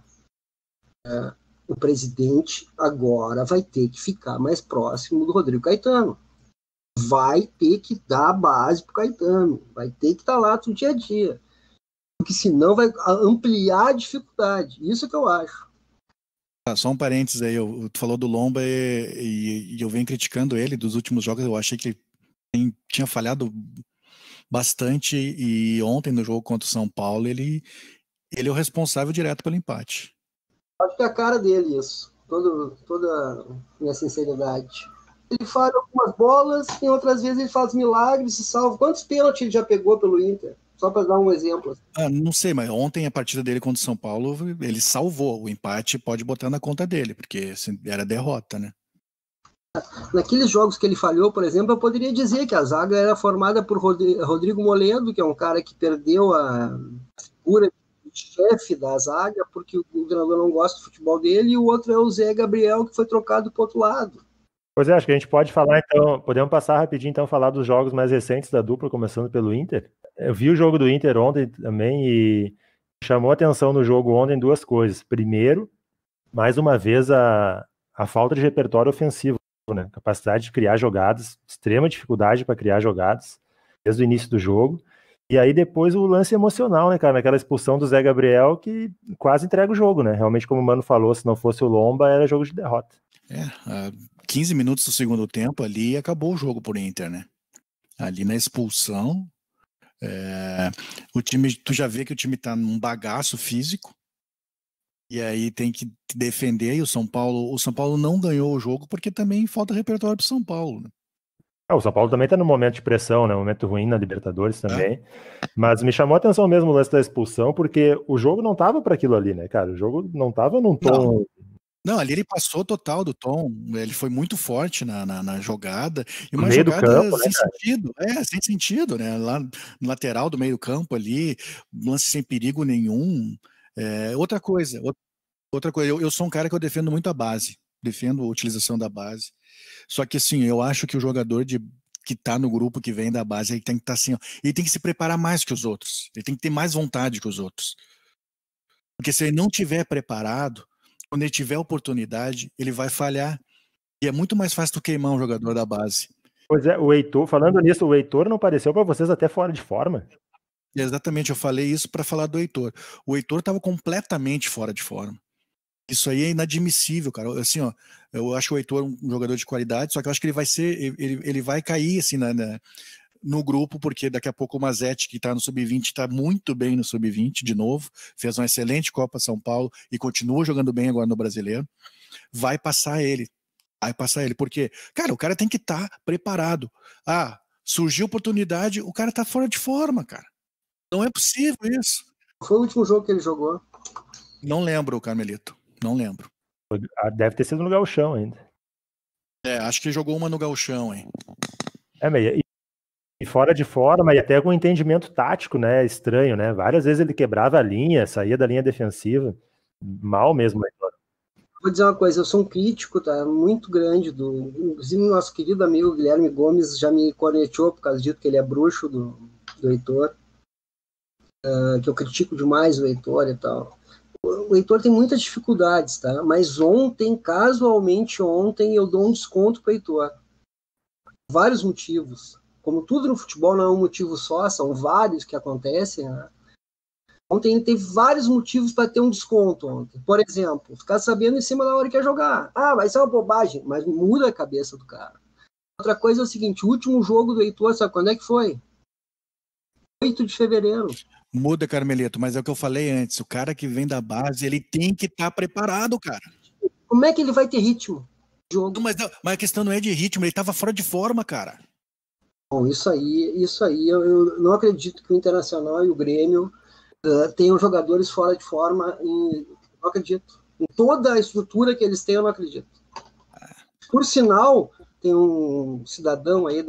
o presidente agora vai ter que ficar mais próximo do Rodrigo Caetano, vai ter que dar a base pro Caetano, vai ter que estar lá no dia a dia. Porque senão vai ampliar a dificuldade. Isso que eu acho. Só um parênteses aí, tu falou do Lomba e eu venho criticando ele dos últimos jogos, eu achei que ele tinha falhado bastante e ontem no jogo contra o São Paulo ele é o responsável direto pelo empate. Acho que é a cara dele isso, toda minha sinceridade. Ele falha algumas bolas, em outras vezes ele faz milagres e salva. Quantos pênaltis ele já pegou pelo Inter? Só para dar um exemplo. Não sei, mas ontem a partida dele contra o São Paulo, ele salvou. O empate pode botar na conta dele, porque era derrota, né? Naqueles jogos que ele falhou, por exemplo, eu poderia dizer que a zaga era formada por Rodrigo Moledo, que é um cara que perdeu a figura de chefe da zaga, porque o treinador não gosta do futebol dele, e o outro é o Zé Gabriel, que foi trocado para o outro lado. Pois é, acho que a gente pode falar então, podemos passar rapidinho então, falar dos jogos mais recentes da dupla, começando pelo Inter. Eu vi o jogo do Inter ontem também e chamou atenção no jogo ontem 2 coisas. Primeiro, mais uma vez a falta de repertório ofensivo, né? Capacidade de criar jogadas, extrema dificuldade para criar jogadas desde o início do jogo. E aí depois o lance emocional, né, cara? Naquela expulsão do Zé Gabriel que quase entrega o jogo, né? Realmente, como o Mano falou, se não fosse o Lomba, era jogo de derrota. 15 minutos do segundo tempo ali acabou o jogo por Inter, né? Ali na expulsão, o time, tu já vê que o time tá num bagaço físico e aí tem que defender, e o São Paulo não ganhou o jogo porque também falta repertório pro São Paulo, né? O São Paulo também tá num momento de pressão, né? Um momento ruim na Libertadores também. Mas me chamou a atenção mesmo o lance da expulsão, porque o jogo não tava para aquilo ali, né, cara? O jogo não tava num tom... Não, ali ele passou total do tom, ele foi muito forte na jogada, e uma meio jogada do campo, sem né, sentido, sem sentido, né, lá no lateral do meio do campo ali, lance sem perigo nenhum. Outra coisa, eu sou um cara que eu defendo muito a base, defendo a utilização da base. Só que assim, eu acho que o jogador que tá no grupo, que vem da base, ele tem que estar assim, ó, ele tem que se preparar mais que os outros. Ele tem que ter mais vontade que os outros. Porque se ele não tiver preparado, quando ele tiver oportunidade, ele vai falhar. E é muito mais fácil tu queimar um jogador da base. Pois é, o Heitor, falando nisso, o Heitor não pareceu para vocês até fora de forma? Exatamente, eu falei isso para falar do Heitor. O Heitor estava completamente fora de forma. Isso aí é inadmissível, cara. Assim, ó, eu acho o Heitor um jogador de qualidade, só que eu acho que ele vai cair assim no grupo, porque daqui a pouco o Mazetti, que está no Sub-20, está muito bem no Sub-20 de novo, fez uma excelente Copa São Paulo e continua jogando bem agora no Brasileiro. Vai passar ele, porque, cara, o cara tem que estar preparado. Surgiu oportunidade, o cara tá fora de forma, cara. Não é possível isso. Foi o último jogo que ele jogou? Não lembro, Carmelito. Não lembro. Deve ter sido no Gauchão ainda. Acho que jogou uma no Gauchão, hein? E fora de forma, e até com entendimento tático, né? Estranho, né? Várias vezes ele quebrava a linha, saía da linha defensiva. Mal mesmo, Heitor. Vou dizer uma coisa, eu sou um crítico, tá? Muito grande inclusive nosso querido amigo Guilherme Gomes já me cornetou por causa disso, que ele é bruxo do Heitor. Que eu critico demais o Heitor e tal. O Heitor tem muitas dificuldades, tá? Mas casualmente ontem, eu dou um desconto para o Heitor. Vários motivos. Como tudo no futebol não é um motivo só, são vários que acontecem, né? Ontem ele teve vários motivos para ter um desconto ontem. Por exemplo, ficar sabendo em cima da hora que ia jogar. Vai ser uma bobagem, mas muda a cabeça do cara. Outra coisa é o seguinte, o último jogo do Heitor, sabe quando é que foi? 8 de fevereiro. Muda, Carmelito, mas é o que eu falei antes. O cara que vem da base, ele tem que estar preparado, cara. Como é que ele vai ter ritmo de jogo? Mas a questão não é de ritmo, ele estava fora de forma, cara. Bom, isso aí eu não acredito que o Internacional e o Grêmio tenham jogadores fora de forma. Não acredito. Em toda a estrutura que eles têm, eu não acredito. Por sinal, tem um cidadão aí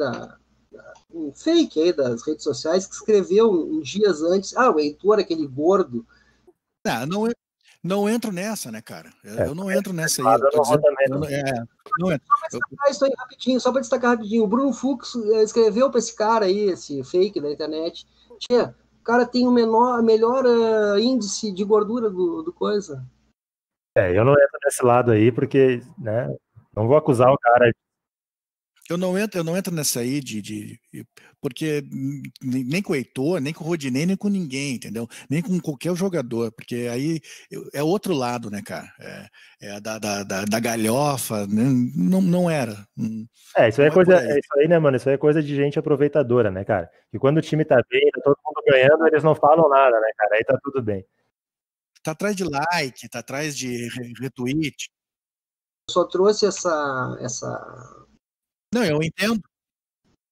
um fake aí das redes sociais que escreveu uns dias antes, o Heitor, aquele gordo. Não entro nessa, né, cara? Eu não entro nessa aí. Só para destacar rapidinho, o Bruno Fux escreveu para esse cara aí, esse fake da internet. O cara tem o melhor índice de gordura do coisa. Eu não entro nesse lado aí, porque, né, não vou acusar o cara. Eu não entro nessa aí porque nem com o Heitor, nem com o Rodinei, nem com ninguém, entendeu? Nem com qualquer jogador, porque aí é outro lado, né, cara? Da galhofa, né? Não era. Isso aí isso aí, né, mano? Isso aí é coisa de gente aproveitadora, né, cara? E quando o time tá bem, tá todo mundo ganhando, eles não falam nada, né, cara? Aí tá tudo bem. Tá atrás de like, tá atrás de retweet. Eu só trouxe essa... Não, eu entendo.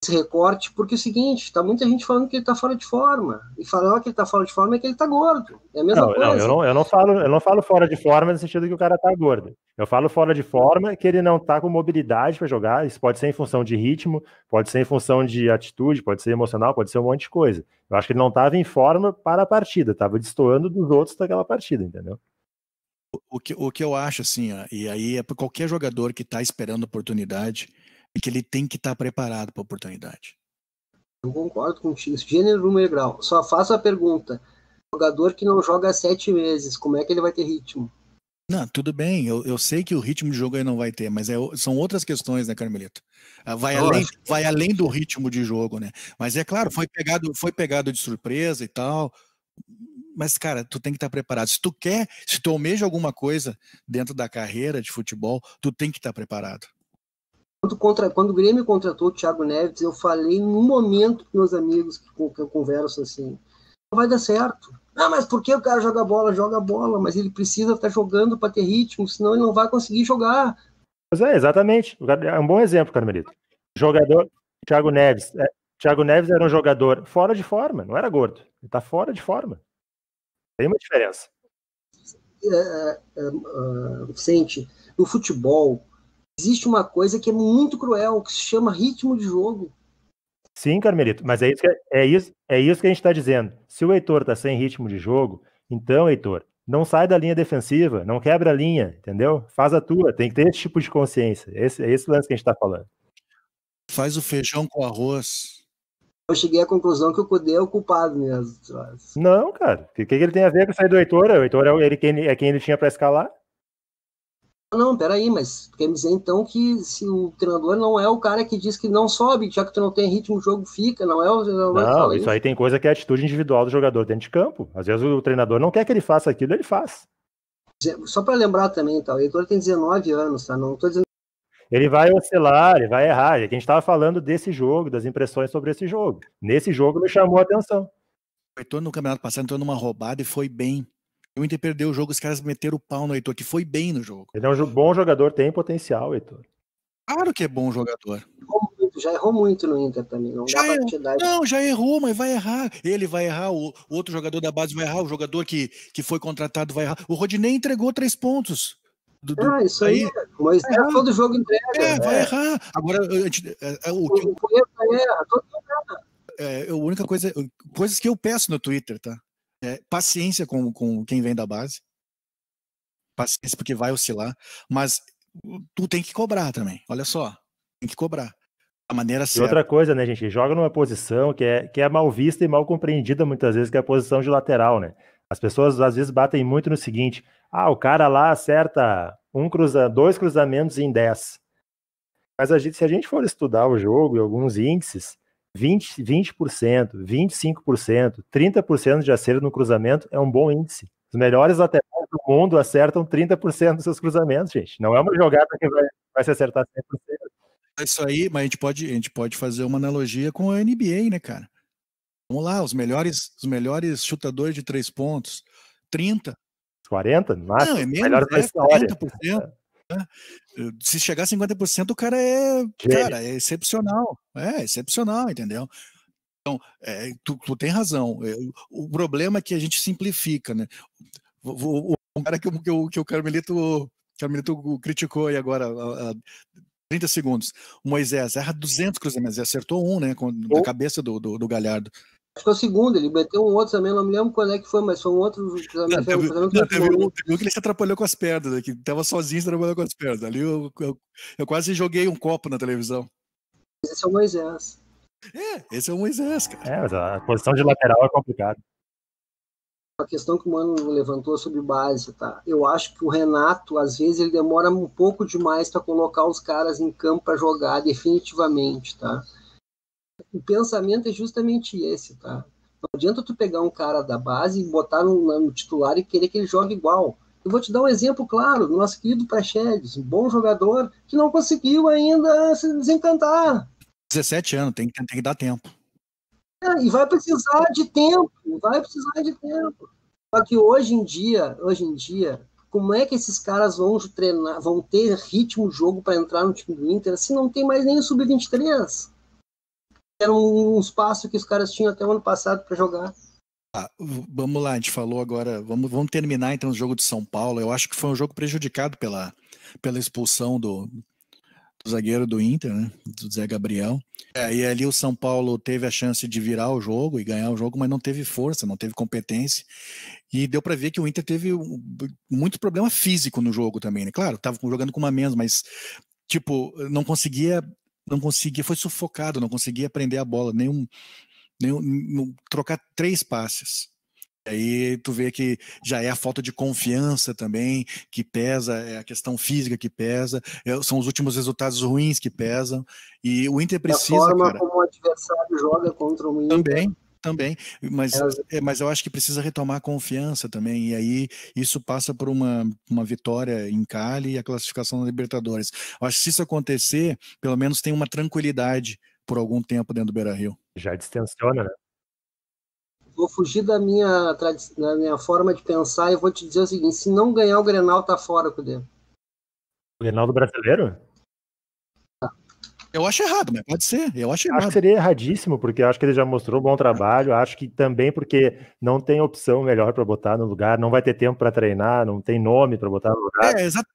Esse recorte, porque é o seguinte, tá muita gente falando que ele tá fora de forma. E falar que ele tá fora de forma é que ele tá gordo. É a mesma coisa. Não, eu não falo fora de forma no sentido que o cara tá gordo. Eu falo fora de forma que ele não tá com mobilidade para jogar. Isso pode ser em função de ritmo, pode ser em função de atitude, pode ser emocional, pode ser um monte de coisa. Eu acho que ele não tava em forma para a partida, tava destoando dos outros daquela partida, entendeu? O que eu acho, assim, e aí é para qualquer jogador que tá esperando oportunidade, é que ele tem que estar preparado para a oportunidade. Eu concordo contigo. Gênero, número e grau. Só faço a pergunta. Jogador que não joga há 7 meses, como é que ele vai ter ritmo? Não, tudo bem. Eu sei que o ritmo de jogo aí não vai ter, mas são outras questões, né, Carmelito? Vai além do ritmo de jogo, né? Mas é claro, foi pegado de surpresa e tal. Mas, cara, tu tem que estar preparado. Se tu almeja alguma coisa dentro da carreira de futebol, tu tem que estar preparado. Quando o Grêmio contratou o Thiago Neves, eu falei num momento com meus amigos que eu converso assim, não vai dar certo. Mas por que o cara joga bola? Joga bola, mas ele precisa estar jogando para ter ritmo, senão ele não vai conseguir jogar. Pois exatamente. É um bom exemplo, Carmelito. Jogador, Thiago Neves. Thiago Neves era um jogador fora de forma, não era gordo. Ele tá fora de forma. Tem uma diferença. Vicente, no futebol, existe uma coisa que é muito cruel, que se chama ritmo de jogo. Sim, Carmelito, mas é isso que a gente está dizendo. Se o Heitor está sem ritmo de jogo, então, Heitor, Não sai da linha defensiva, não quebra a linha, entendeu? Faz a tua, tem que ter esse tipo de consciência. É esse lance que a gente tá falando. Faz o feijão com arroz. Eu cheguei à conclusão que o Cudê é o culpado mesmo. Não, cara. O que ele tem a ver com sair do Heitor? O Heitor é quem ele tinha para escalar? Não, peraí, mas quer dizer então que se o treinador não é o cara que diz que não sobe, já que tu não tem ritmo, o jogo fica, não é o treinador que fala isso aí tem coisa que é a atitude individual do jogador dentro de campo. Às vezes o treinador não quer que ele faça aquilo, ele faz. Só para lembrar também, tá? O Heitor tem 19 anos, tá? Não tô dizendo. Ele vai oscilar, ele vai errar. A gente estava falando desse jogo, das impressões sobre esse jogo. Nesse jogo me chamou a atenção. O Heitor no campeonato passado entrou numa roubada e foi bem. O Inter perdeu o jogo, os caras meteram o pau no Heitor, que foi bem no jogo. Ele é um bom jogador, tem potencial, Heitor. Claro que é bom jogador. Já errou muito no Inter também. Não dá pra te dar. Não, já errou, mas vai errar. Ele vai errar, o outro jogador da base vai errar, o jogador que foi contratado vai errar. O Rodinei entregou 3 pontos. Isso aí. Mas todo jogo entrega. Vai errar. Agora, o Cuesta erra, todo jogo erra. A única coisa, coisas que eu peço no Twitter, tá? Paciência com quem vem da base. Paciência, porque vai oscilar. Mas tu tem que cobrar também. Olha só. Tem que cobrar. A maneira certa. E outra coisa, né, gente? Joga numa posição que é mal vista e mal compreendida muitas vezes, que é a posição de lateral, né? As pessoas às vezes batem muito no seguinte: o cara lá acerta 2 cruzamentos em 10. Mas se a gente for estudar o jogo e alguns índices, 20%, 25%, 30% de acerto no cruzamento é um bom índice. Os melhores laterais do mundo acertam 30% dos seus cruzamentos, gente. Não é uma jogada que vai se acertar 100%. Isso aí, mas a gente pode fazer uma analogia com a NBA, né, cara? Vamos lá, os melhores chutadores de 3 pontos, 30. 40? Máximo, não, é menos, 40%. Né? Se chegar a 50%, o cara é excepcional. É excepcional, entendeu? Então, tu tem razão. O problema é que a gente simplifica, né? O cara que o Carmelito criticou aí agora, há 30 segundos. O Moisés erra 200 cruzamentos, acertou né? Da cabeça do Galhardo. Acho que é o segundo, ele meteu um outro também, não me lembro qual é que foi, mas foi um outro. Teve um que ele se atrapalhou com as pernas, que tava sozinho se atrapalhou com as pernas. Ali eu quase joguei um copo na televisão. Esse é o Moisés. Esse é o Moisés, cara. Mas a posição de lateral é complicada. A questão que o Mano levantou sobre base, tá? Eu acho que o Renato, às vezes, ele demora um pouco demais para colocar os caras em campo para jogar definitivamente, tá? O pensamento é justamente esse, tá? Não adianta tu pegar um cara da base e botar no titular e querer que ele jogue igual. Eu vou te dar um exemplo claro, do nosso querido Praxedes, um bom jogador que não conseguiu ainda se desencantar. 17 anos, tem que dar tempo. E vai precisar de tempo, Só que hoje em dia, como é que esses caras vão treinar, vão ter ritmo de jogo para entrar no time do Inter se não tem mais nem o Sub-23? Era um espaço que os caras tinham até o ano passado para jogar. Vamos lá, a gente falou agora, vamos terminar então o jogo de São Paulo. Eu acho que foi um jogo prejudicado pela expulsão do zagueiro do Inter, né, do Zé Gabriel. E ali o São Paulo teve a chance de virar o jogo e ganhar o jogo, mas não teve força, não teve competência. E deu para ver que o Inter teve muito problema físico no jogo também, né? Claro, tava jogando com uma menos, mas tipo, não conseguia, foi sufocado, não conseguia prender a bola, nem trocar 3 passes. Aí tu vê que já é a falta de confiança também que pesa, é a questão física que pesa, são os últimos resultados ruins que pesam, e o Inter precisa, a forma cara, como o adversário joga contra o Inter. Também, mas eu acho que precisa retomar a confiança também, e aí isso passa por uma vitória em Cali e a classificação na Libertadores. Eu acho que se isso acontecer, pelo menos tem uma tranquilidade por algum tempo dentro do Beira-Rio. Já distensiona, né? Vou fugir da minha forma de pensar e vou te dizer o seguinte: se não ganhar o Grenal, tá fora, Cudê. O Grenal do Brasileiro? Eu acho errado, mas pode ser. Acho que seria erradíssimo, porque eu acho que ele já mostrou bom trabalho. Acho que também porque não tem opção melhor para botar no lugar, não vai ter tempo para treinar, não tem nome para botar no lugar. Exato.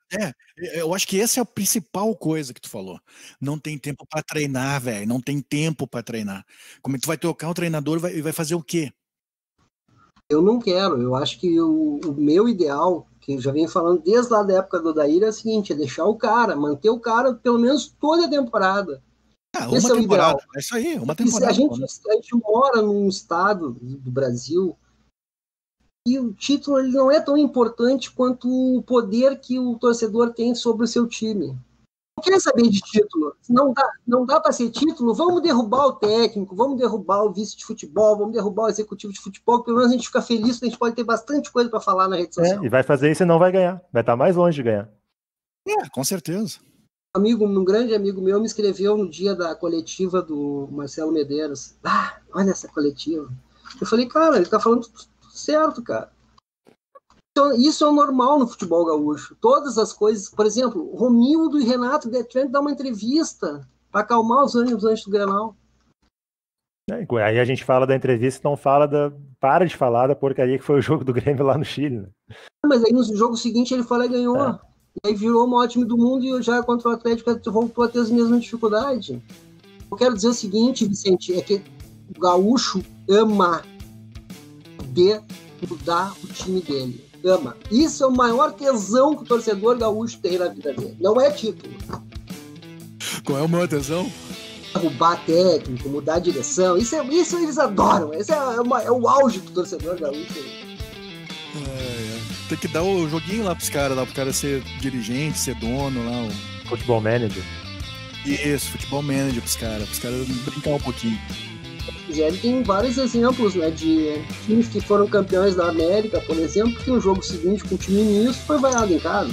Eu acho que essa é a principal coisa que tu falou. Não tem tempo para treinar, velho. Não tem tempo para treinar. Como tu vai trocar um treinador e vai fazer o quê? Eu não quero. Eu acho que o meu ideal, que eu já venho falando desde lá da época do Odair, é o seguinte, é deixar o cara, manter o cara pelo menos toda a temporada. Uma temporada, é isso aí, uma temporada. A gente mora num estado do Brasil e o título ele não é tão importante quanto o poder que o torcedor tem sobre o seu time. Não quer saber de título. Não dá para ser título, vamos derrubar o técnico, vamos derrubar o vice de futebol, vamos derrubar o executivo de futebol, pelo menos a gente fica feliz, a gente pode ter bastante coisa para falar na rede social. E vai fazer isso e não vai ganhar. Vai estar mais longe de ganhar. Com certeza. Um grande amigo meu me escreveu no dia da coletiva do Marcelo Medeiros. Olha essa coletiva. Eu falei, cara, ele tá falando tudo certo, cara. Então, isso é o normal no futebol gaúcho. Todas as coisas, por exemplo, Romildo e Renato Detran dão uma entrevista para acalmar os ânimos antes do Grenal. Aí a gente fala da entrevista e não fala para de falar da porcaria que foi o jogo do Grêmio lá no Chile, né? Mas aí no jogo seguinte ele foi lá e ganhou. E aí virou o maior time do mundo e já contra o Atlético voltou a ter as mesmas dificuldades. Eu quero dizer o seguinte, Vicente, é que o gaúcho ama poder mudar o time dele. Ama. Isso é o maior tesão que o torcedor gaúcho tem na vida dele. Não é título. Qual é o maior tesão? Derrubar técnico, mudar a direção. Isso eles adoram. Esse é o auge do torcedor gaúcho. Tem que dar o joguinho lá pros caras, lá pro cara ser dirigente, ser dono lá. Futebol manager. Isso, futebol manager pros caras brincar um pouquinho. Ele tem vários exemplos, né, de times que foram campeões da América, por exemplo, que no jogo seguinte com o time misto foi vaiado em casa.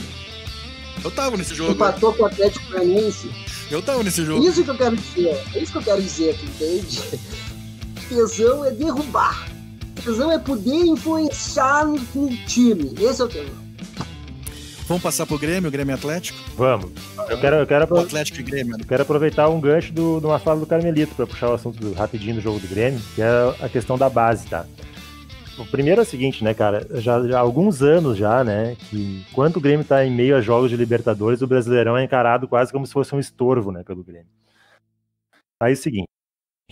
Eu tava nesse jogo. Empatou com o Atlético Paranaense. Eu tava nesse jogo. Isso que eu quero dizer. É isso que eu quero dizer aqui, entende? Tesão é derrubar. Tesão é poder influenciar no time. Esse é o tesão. Vamos passar pro Grêmio Atlético? Vamos. Eu quero Atlético e Grêmio. Eu quero aproveitar um gancho de uma fala do Carmelito para puxar o assunto rapidinho do jogo do Grêmio, que é a questão da base, tá? O primeiro é o seguinte, né, cara? Já há alguns anos já, né, que enquanto o Grêmio tá em meio a jogos de Libertadores, o Brasileirão é encarado quase como se fosse um estorvo, né, pelo Grêmio. Aí é o seguinte,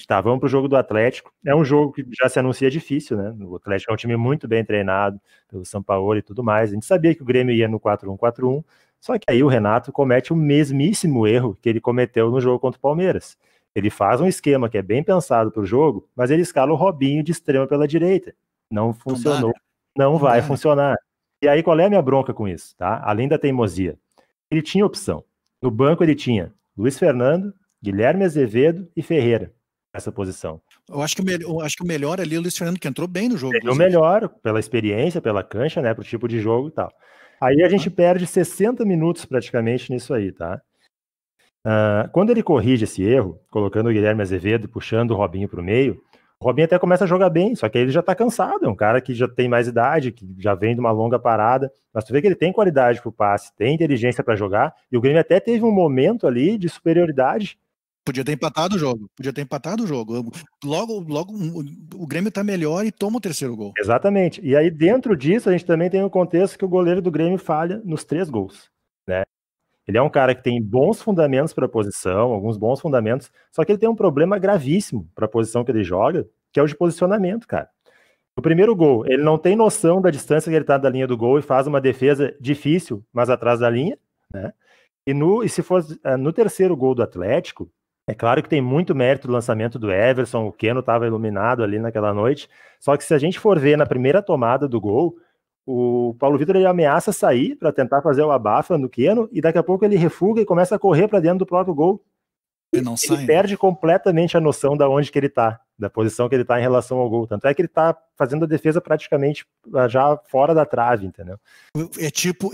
tá, vamos pro jogo do Atlético. É um jogo que já se anuncia difícil, né? O Atlético é um time muito bem treinado pelo Sampaoli e tudo mais. A gente sabia que o Grêmio ia no 4-1-4-1, só que aí o Renato comete o mesmíssimo erro que ele cometeu no jogo contra o Palmeiras. Ele faz um esquema que é bem pensado pro jogo, mas ele escala o Robinho de extrema pela direita. Não funcionou, não vai funcionar. E aí qual é a minha bronca com isso, tá? Além da teimosia. Ele tinha opção. No banco ele tinha Luiz Fernando, Guilherme Azevedo e Ferreira. Essa posição. Eu acho que o melhor ali é o Luiz Fernando, que entrou bem no jogo. O melhor, pela experiência, pela cancha, né, pro tipo de jogo e tal. Aí a gente perde 60 minutos praticamente nisso aí, tá? Quando ele corrige esse erro, colocando o Guilherme Azevedo, puxando o Robinho pro meio, o Robinho até começa a jogar bem, só que aí ele já tá cansado, é um cara que já tem mais idade, que já vem de uma longa parada, mas tu vê que ele tem qualidade pro passe, tem inteligência para jogar, e o Grêmio até teve um momento ali de superioridade. Podia ter empatado o jogo. Logo o Grêmio tá melhor e toma o terceiro gol. Exatamente. E aí dentro disso a gente também tem o contexto que o goleiro do Grêmio falha nos 3 gols, né? Ele é um cara que tem bons fundamentos para a posição, alguns bons fundamentos, só que ele tem um problema gravíssimo para a posição que ele joga, que é o de posicionamento, cara. No primeiro gol, ele não tem noção da distância que ele tá da linha do gol e faz uma defesa difícil, mas atrás da linha, né? E se for no terceiro gol do Atlético, é claro que tem muito mérito do lançamento do Everson, o Keno estava iluminado ali naquela noite, só que se a gente for ver na primeira tomada do gol, o Paulo Vitor ele ameaça sair para tentar fazer o abafa no Keno, e daqui a pouco ele refuga e começa a correr para dentro do próprio gol. Ele perde completamente a noção de onde que ele tá, da posição que ele tá em relação ao gol. Tanto é que ele tá fazendo a defesa praticamente já fora da trave, entendeu? É tipo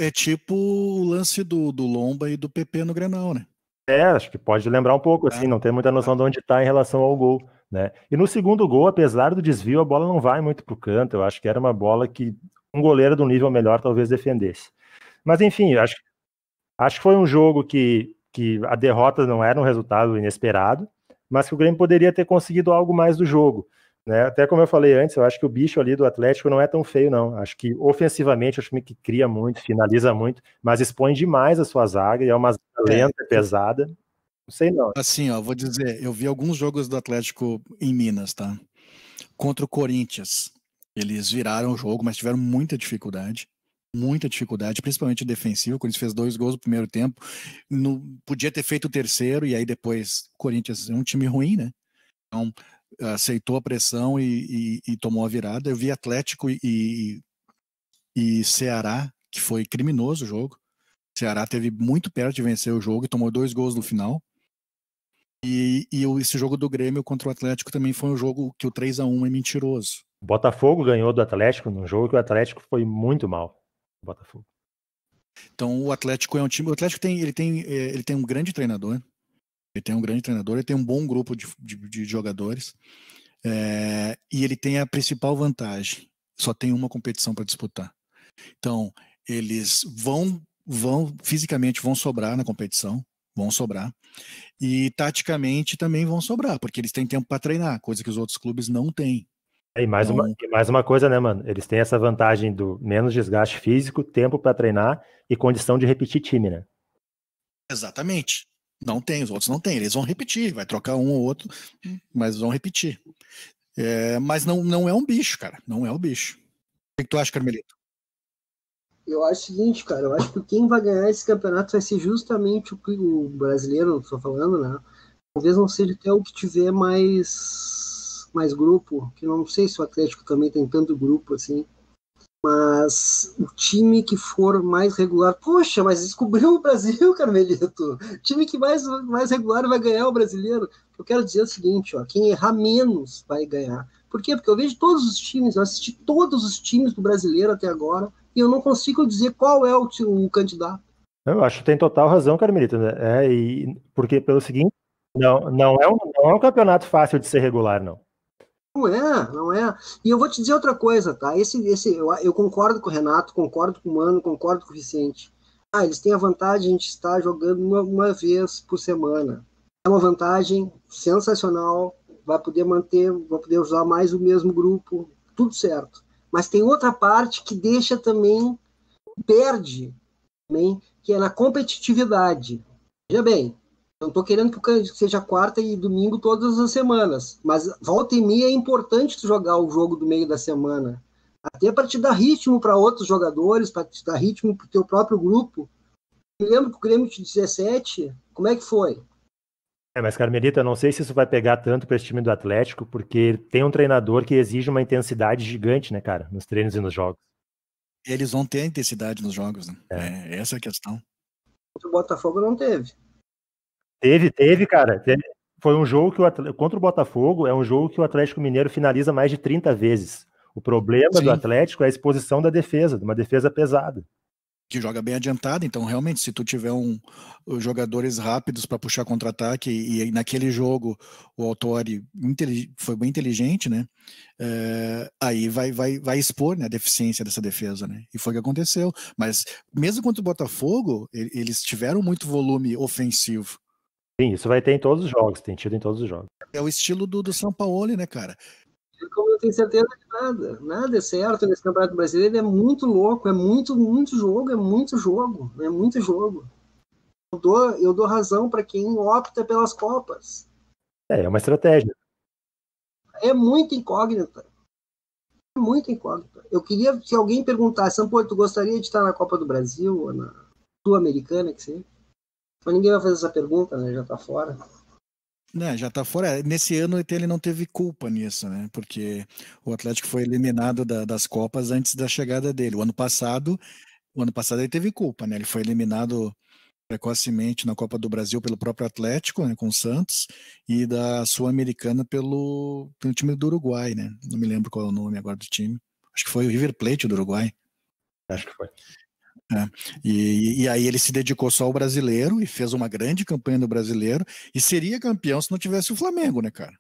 o lance do Lomba e do PP no Grenal, né? Acho que pode lembrar um pouco, assim, não tem muita noção de onde tá em relação ao gol, né? E no segundo gol, apesar do desvio, a bola não vai muito pro canto. Eu acho que era uma bola que um goleiro de um nível melhor talvez defendesse. Mas enfim, acho que foi um jogo que a derrota não era um resultado inesperado, mas que o Grêmio poderia ter conseguido algo mais do jogo, né? Até como eu falei antes, eu acho que o bicho ali do Atlético não é tão feio, não. Acho que ofensivamente é um time que cria muito, finaliza muito, mas expõe demais a sua zaga, e é uma zaga lenta, pesada. Não sei não. Assim, ó, vou dizer, eu vi alguns jogos do Atlético em Minas, tá? Contra o Corinthians. Eles viraram o jogo, mas tiveram muita dificuldade, principalmente defensiva. O Corinthians fez 2 gols no primeiro tempo, podia ter feito o terceiro, e aí depois o Corinthians é um time ruim, né? Então aceitou a pressão e tomou a virada. Eu vi Atlético e Ceará, que foi criminoso o jogo. O Ceará teve muito perto de vencer o jogo e tomou 2 gols no final. E esse jogo do Grêmio contra o Atlético também foi um jogo que o 3-1 é mentiroso. O Botafogo ganhou do Atlético num jogo que o Atlético foi muito mal. O Botafogo. Então o Atlético é um time. O Atlético ele tem um grande treinador. Ele tem um bom grupo de jogadores. E ele tem a principal vantagem: só tem uma competição para disputar. Então eles fisicamente vão sobrar na competição, e taticamente também vão sobrar, porque eles têm tempo para treinar, coisa que os outros clubes não têm. E mais uma coisa, né, mano? Eles têm essa vantagem do menos desgaste físico, tempo para treinar e condição de repetir time, né? Exatamente. Não tem, os outros não têm. Eles vão repetir, vai trocar um ou outro, mas vão repetir. Mas não é um bicho, cara. Não é um bicho. O que tu acha, Carmelito? Eu acho o seguinte, cara, eu acho que quem vai ganhar esse campeonato vai ser justamente o brasileiro, estou falando, né? Talvez não seja até o que tiver mais grupo, que não sei se o Atlético também tem tanto grupo assim, mas o time que for mais regular, poxa, mas descobriu o Brasil, Carmelito, o time que mais regular vai ganhar o brasileiro. Eu quero dizer o seguinte, ó, quem errar menos vai ganhar. Por quê? Porque eu vejo todos os times, eu assisti todos os times do brasileiro até agora, e eu não consigo dizer qual é o candidato. Eu acho que tem total razão, Carmelito, né? Porque pelo seguinte, não é um campeonato fácil de ser regular, não. Não é. E eu vou te dizer outra coisa, tá? Eu concordo com o Renato, concordo com o Mano, concordo com o Vicente. Eles têm a vantagem de estar jogando uma vez por semana. É uma vantagem sensacional, vai poder usar mais o mesmo grupo, tudo certo. Mas tem outra parte que deixa também, perde também, que é na competitividade. Veja bem, não estou querendo que seja quarta e domingo todas as semanas, mas volta e meia é importante tu jogar o jogo do meio da semana, até para te dar ritmo para outros jogadores, para te dar ritmo para o teu próprio grupo. Eu lembro que o Grêmio de 17, como é que foi? Mas Carmelita, eu não sei se isso vai pegar tanto para esse time do Atlético, porque tem um treinador que exige uma intensidade gigante, né, cara, nos treinos e nos jogos. Eles vão ter intensidade nos jogos, né? Essa é a questão. O Botafogo não teve. Teve, cara. Foi um jogo que contra o Botafogo, é um jogo que o Atlético Mineiro finaliza mais de 30 vezes. O problema do Atlético é a exposição da defesa, de uma defesa pesada. Que joga bem adiantado, então realmente se tu tiver jogadores rápidos para puxar contra-ataque e naquele jogo o Autori foi bem inteligente, né? Aí vai expor, né, a deficiência dessa defesa, né? E foi o que aconteceu. Mas mesmo contra o Botafogo, eles tiveram muito volume ofensivo. Sim, isso vai ter em todos os jogos, tem tido em todos os jogos. É o estilo do Sampaoli, né, cara? Como eu tenho certeza que nada é certo nesse Campeonato Brasileiro, é muito louco, é muito jogo. Eu dou razão para quem opta pelas Copas. É uma estratégia. É muito incógnita. Eu queria que alguém perguntasse, Sampaoli, tu gostaria de estar na Copa do Brasil ou na Sul-Americana, que seja? Mas ninguém vai fazer essa pergunta, né? Já tá fora. Já tá fora. Nesse ano ele não teve culpa nisso, né? Porque o Atlético foi eliminado das Copas antes da chegada dele. O ano passado ele teve culpa, né? Ele foi eliminado precocemente na Copa do Brasil pelo próprio Atlético, né, com o Santos, e da Sul-Americana pelo time do Uruguai, né? Não me lembro qual é o nome agora do time. Acho que foi o River Plate do Uruguai. Acho que foi. E aí ele se dedicou só ao brasileiro e fez uma grande campanha no brasileiro e seria campeão se não tivesse o Flamengo, né, cara?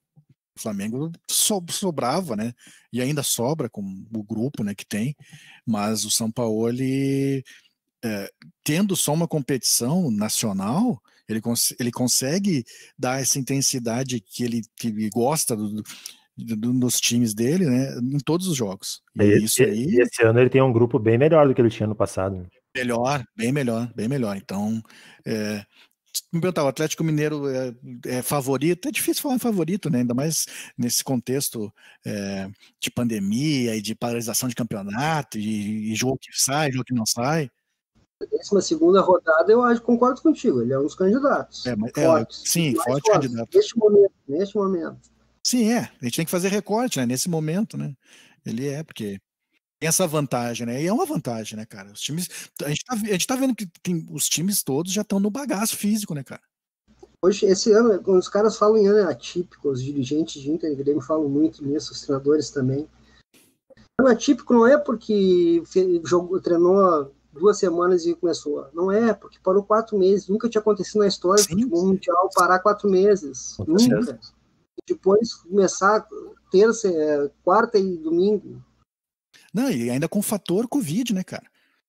O Flamengo sobrava, né? E ainda sobra com o grupo, né, que tem, mas o Sampaoli, tendo só uma competição nacional, ele consegue dar essa intensidade que ele gosta dos times dele, né, em todos os jogos. E esse ano ele tem um grupo bem melhor do que ele tinha no passado. Né? Bem melhor. Então, Me perguntar, o Atlético Mineiro é favorito? É difícil falar em favorito, né? Ainda mais nesse contexto de pandemia e de paralisação de campeonato e jogo que sai, jogo que não sai. Na segunda rodada, eu acho, concordo contigo, ele é um dos candidatos. Fortes. Sim, forte candidato. Neste momento. Sim, a gente tem que fazer recorte, né? Nesse momento, né? Ele porque tem essa vantagem, né? E é uma vantagem, né, cara? Os times, a gente tá vendo que os times todos já estão no bagaço físico, né, cara? Hoje, esse ano, quando os caras falam em ano atípico, os dirigentes de Inter e Grêmio falam muito nisso, os treinadores também. Ano atípico não é porque treinou 2 semanas e começou. Não é, porque parou 4 meses. Nunca tinha acontecido na história do futebol mundial parar 4 meses. Nunca. E depois começar terça, quarta e domingo. Não, e ainda com o fator Covid, né, cara?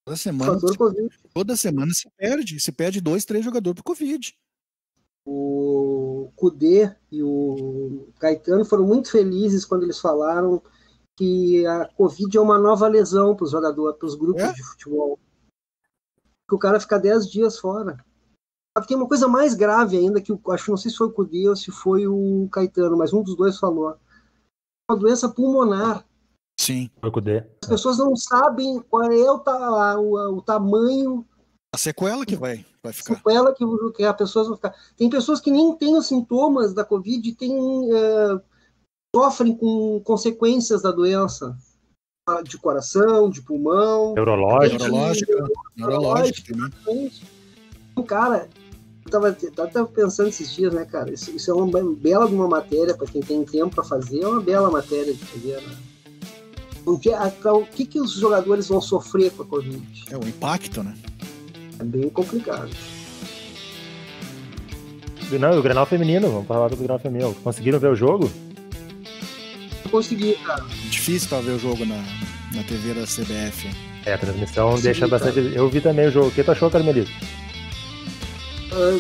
Toda semana se perde 2, 3 jogadores por Covid. O Cudê e o Caetano foram muito felizes quando eles falaram que a Covid é uma nova lesão para os jogadores, para os grupos de futebol. Que o cara fica 10 dias fora. Tem uma coisa mais grave ainda, que acho, não sei se foi o Cudê ou se foi o Caetano, mas um dos dois falou. Uma doença pulmonar. Sim. Foi o Cudê. As pessoas não sabem qual é o tamanho. A sequela que vai ficar. A sequela que as pessoas vão ficar. Tem pessoas que nem têm os sintomas da Covid e sofrem com consequências da doença. De coração, de pulmão. Neurológico também. Então, cara, eu tava pensando esses dias, né, cara? Isso é uma bela de uma matéria, para quem tem tempo para fazer, é uma bela matéria de fazer, né? O que os jogadores vão sofrer com a Covid? É o impacto, né? É bem complicado. Não, o Grenal feminino, vamos falar do Grenal feminino. Conseguiram ver o jogo? Eu consegui, cara. Difícil pra ver o jogo na TV da CBF. A transmissão deixa bastante... Cara. Eu vi também o jogo. O que tu achou, Carmelito?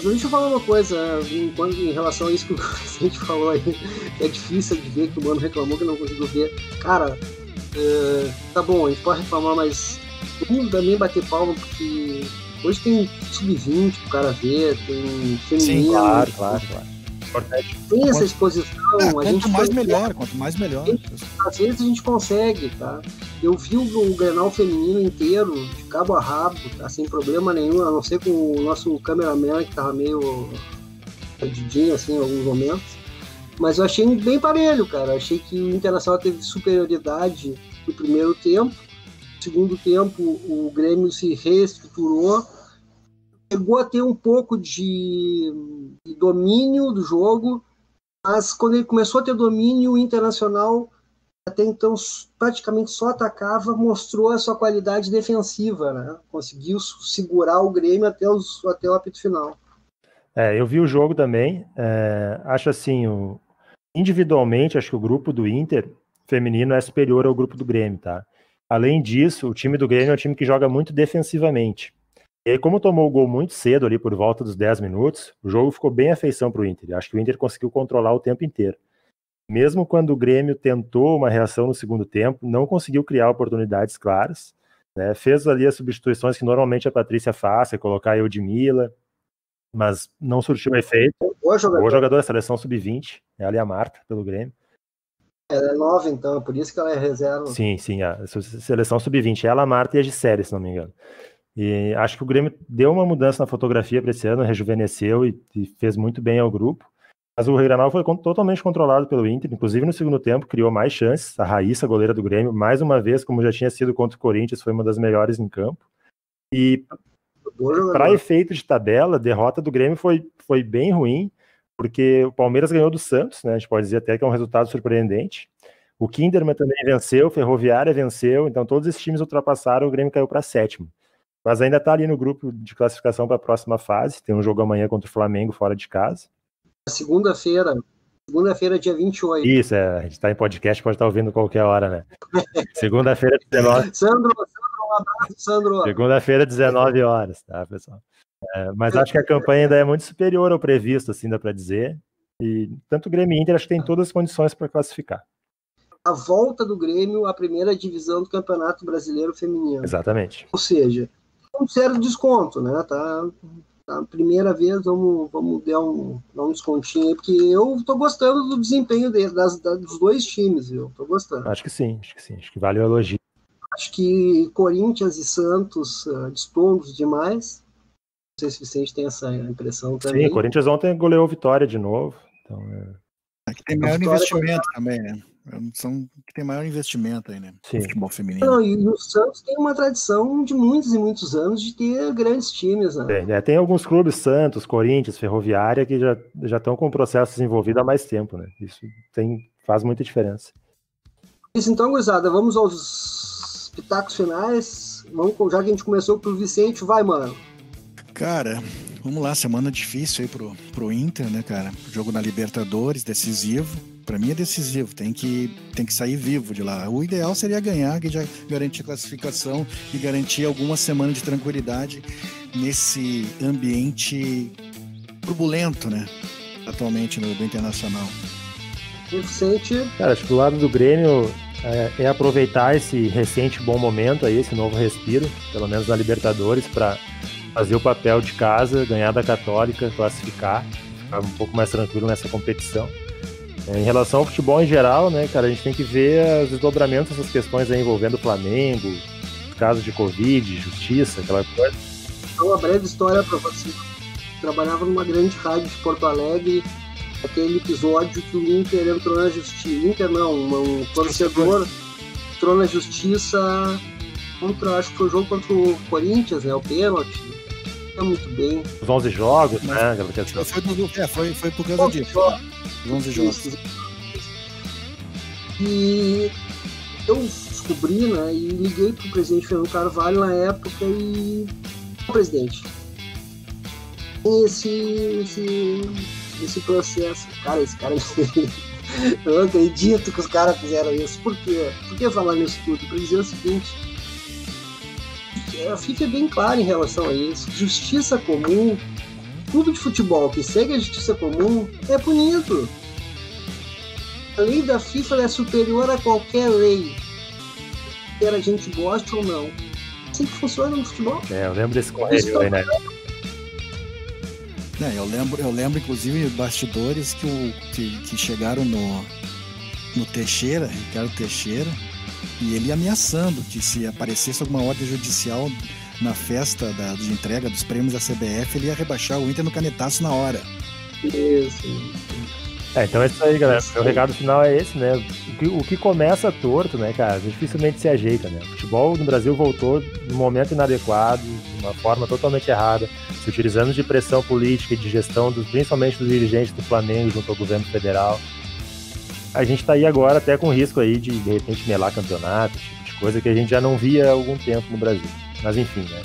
Deixa eu falar uma coisa, em relação a isso que o presidente falou aí, é difícil de ver, que o mano reclamou que não conseguiu ver. Cara, tá bom, a gente pode reclamar, mas todo mundo também bater palma, porque hoje tem sub-20 pro cara ver, tem feminino. Sim, claro. Tem essa exposição. Quanto mais melhor. Às vezes a gente consegue, tá? Eu vi o Grenal feminino inteiro, de cabo a rabo, tá? Sem problema nenhum, a não ser com o nosso cameraman, que tava meio perdidinho, assim, em alguns momentos. Mas eu achei bem parelho, cara. Eu achei que o Internacional teve superioridade no primeiro tempo. No segundo tempo, o Grêmio se reestruturou. Chegou a ter um pouco de domínio do jogo, mas quando ele começou a ter domínio, o Internacional até então praticamente só atacava, mostrou a sua qualidade defensiva, né? Conseguiu segurar o Grêmio até o apito final. Eu vi o jogo também, acho assim, individualmente, acho que o grupo do Inter feminino é superior ao grupo do Grêmio, tá? Além disso, o time do Grêmio é um time que joga muito defensivamente. E aí, como tomou o gol muito cedo ali, por volta dos 10 minutos, o jogo ficou bem à feição para o Inter. Acho que o Inter conseguiu controlar o tempo inteiro. Mesmo quando o Grêmio tentou uma reação no segundo tempo, não conseguiu criar oportunidades claras, né? Fez ali as substituições que normalmente a Patrícia faz, colocar a Eudmila, mas não surtiu efeito. Boa jogador da seleção sub-20, ela e a Marta, pelo Grêmio. Ela é nova, então, por isso que ela é reserva. Sim, a seleção sub-20, ela, a Marta e a Gisele, se não me engano. E acho que o Grêmio deu uma mudança na fotografia para esse ano, rejuvenesceu e fez muito bem ao grupo. Mas o Grenal foi totalmente controlado pelo Inter, inclusive no segundo tempo criou mais chances. A Raíssa, goleira do Grêmio, mais uma vez, como já tinha sido contra o Corinthians, foi uma das melhores em campo. E para efeito de tabela, a derrota do Grêmio foi bem ruim, porque o Palmeiras ganhou do Santos, né? A gente pode dizer até que é um resultado surpreendente. O Kinderman também venceu, Ferroviária venceu, então todos esses times ultrapassaram, o Grêmio caiu para 7º. Mas ainda está ali no grupo de classificação para a próxima fase. Tem um jogo amanhã contra o Flamengo fora de casa. Segunda-feira, dia 28. Isso, a gente está em podcast, pode estar ouvindo qualquer hora, né? Segunda-feira, 19. Sandro, um abraço, Sandro. Segunda-feira, 19 horas, tá, pessoal? Mas acho que a campanha ainda é muito superior ao previsto, assim, dá para dizer. E tanto o Grêmio e Inter, acho que tem todas as condições para classificar. A volta do Grêmio à primeira divisão do Campeonato Brasileiro Feminino. Exatamente. Ou seja, um certo desconto, né? Tá A primeira vez, vamos dar um descontinho aí, porque eu tô gostando do desempenho dos dois times, viu? Tô gostando. Acho que sim. Acho que vale o elogio. Acho que Corinthians e Santos destoam demais. Não sei se o Vicente tem essa impressão também. Sim, Corinthians ontem goleou Vitória de novo. Então, Aqui tem maior investimento também, né? São que tem maior investimento aí, né? Sim. No futebol feminino. Não, e o Santos tem uma tradição de muitos e muitos anos de ter grandes times, né? Tem alguns clubes, Santos, Corinthians, Ferroviária, que já estão com o processo desenvolvido há mais tempo, né? Isso faz muita diferença. Isso então, gurizada, vamos aos pitacos finais. Já que a gente começou pro Vicente, vai, mano. Cara, vamos lá, semana difícil aí pro Inter, né, cara? Jogo na Libertadores, decisivo. Pra mim é decisivo, tem que sair vivo de lá. O ideal seria ganhar, que já garantir a classificação e garantir algumas semanas de tranquilidade nesse ambiente turbulento, né? Atualmente do Internacional. Vicente. Cara, acho que do lado do Grêmio é aproveitar esse recente bom momento aí, esse novo respiro, pelo menos na Libertadores, para fazer o papel de casa, ganhar da Católica, classificar, ficar um pouco mais tranquilo nessa competição. Em relação ao futebol em geral, né, cara, a gente tem que ver os desdobramentos dessas questões aí envolvendo o Flamengo, casos de Covid, justiça, aquela coisa. Uma breve história para você. Trabalhava numa grande rádio de Porto Alegre, aquele episódio que o Inter entrou na justiça. Inter não, um torcedor entrou na justiça acho que foi o jogo contra o Corinthians, né, o pênalti. Muito bem. Os 11 jogos, né? Foi por causa disso. Os 11 jogos. E eu descobri, né, e liguei pro presidente Fernando Carvalho na época e... presidente, esse processo, cara, esse cara... eu não acredito que os caras fizeram isso. Por quê? Por que falar nisso tudo? Para dizer o seguinte... A FIFA é bem clara em relação a isso. Justiça comum, clube de futebol que segue a justiça comum é punido. A lei da FIFA é superior a qualquer lei, quer a gente goste ou não. Assim que funciona no futebol. Eu lembro desse correio aí, né? Eu lembro inclusive bastidores que chegaram no Teixeira, Ricardo Teixeira, e ele ameaçando que se aparecesse alguma ordem judicial na festa de entrega dos prêmios da CBF, ele ia rebaixar o Inter no canetaço na hora. Isso. Então é isso aí, galera. O recado final é esse, né? O que começa torto, né, cara, dificilmente se ajeita, né? O futebol no Brasil voltou num momento inadequado, de uma forma totalmente errada, se utilizando de pressão política e de gestão, principalmente dos dirigentes do Flamengo junto ao governo federal. A gente tá aí agora até com risco aí de repente melar campeonato, esse tipo de coisa que a gente já não via há algum tempo no Brasil. Mas enfim, né?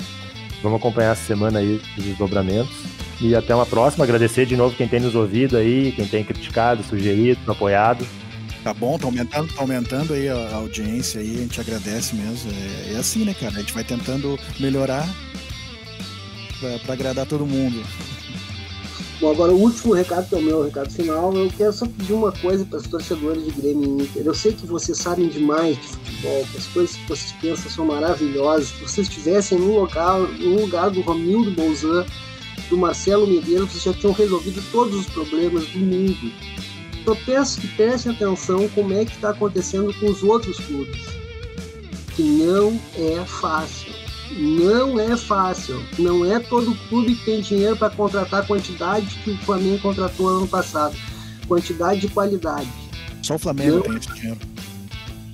Vamos acompanhar essa semana aí os desdobramentos. E até uma próxima. Agradecer de novo quem tem nos ouvido aí, quem tem criticado, sugerido, apoiado. Tá bom, tá aumentando aí a audiência aí, a gente agradece mesmo. É assim, né, cara? A gente vai tentando melhorar pra agradar todo mundo. Bom, agora o último recado, que é o meu recado final, eu quero só pedir uma coisa para os torcedores de Grêmio e Inter. Eu sei que vocês sabem demais de futebol, que as coisas que vocês pensam são maravilhosas, que vocês estivessem no lugar do Romildo Bolzan, do Marcelo Medeiros, vocês já tinham resolvido todos os problemas do mundo. Eu peço que prestem atenção como é que está acontecendo com os outros clubes, que não é fácil. Não é fácil. Não é todo clube que tem dinheiro para contratar a quantidade que o Flamengo contratou ano passado. Quantidade e qualidade. Só o Flamengo tem esse dinheiro.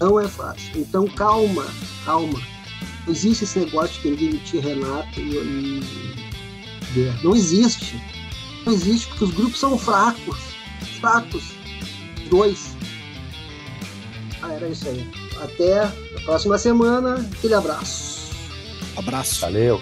Não é fácil. Então calma. Não existe esse negócio de querer demitir Renato Não existe. Não existe, porque os grupos são fracos. 2. Era isso aí. Até a próxima semana. Aquele abraço. Abraço. Valeu.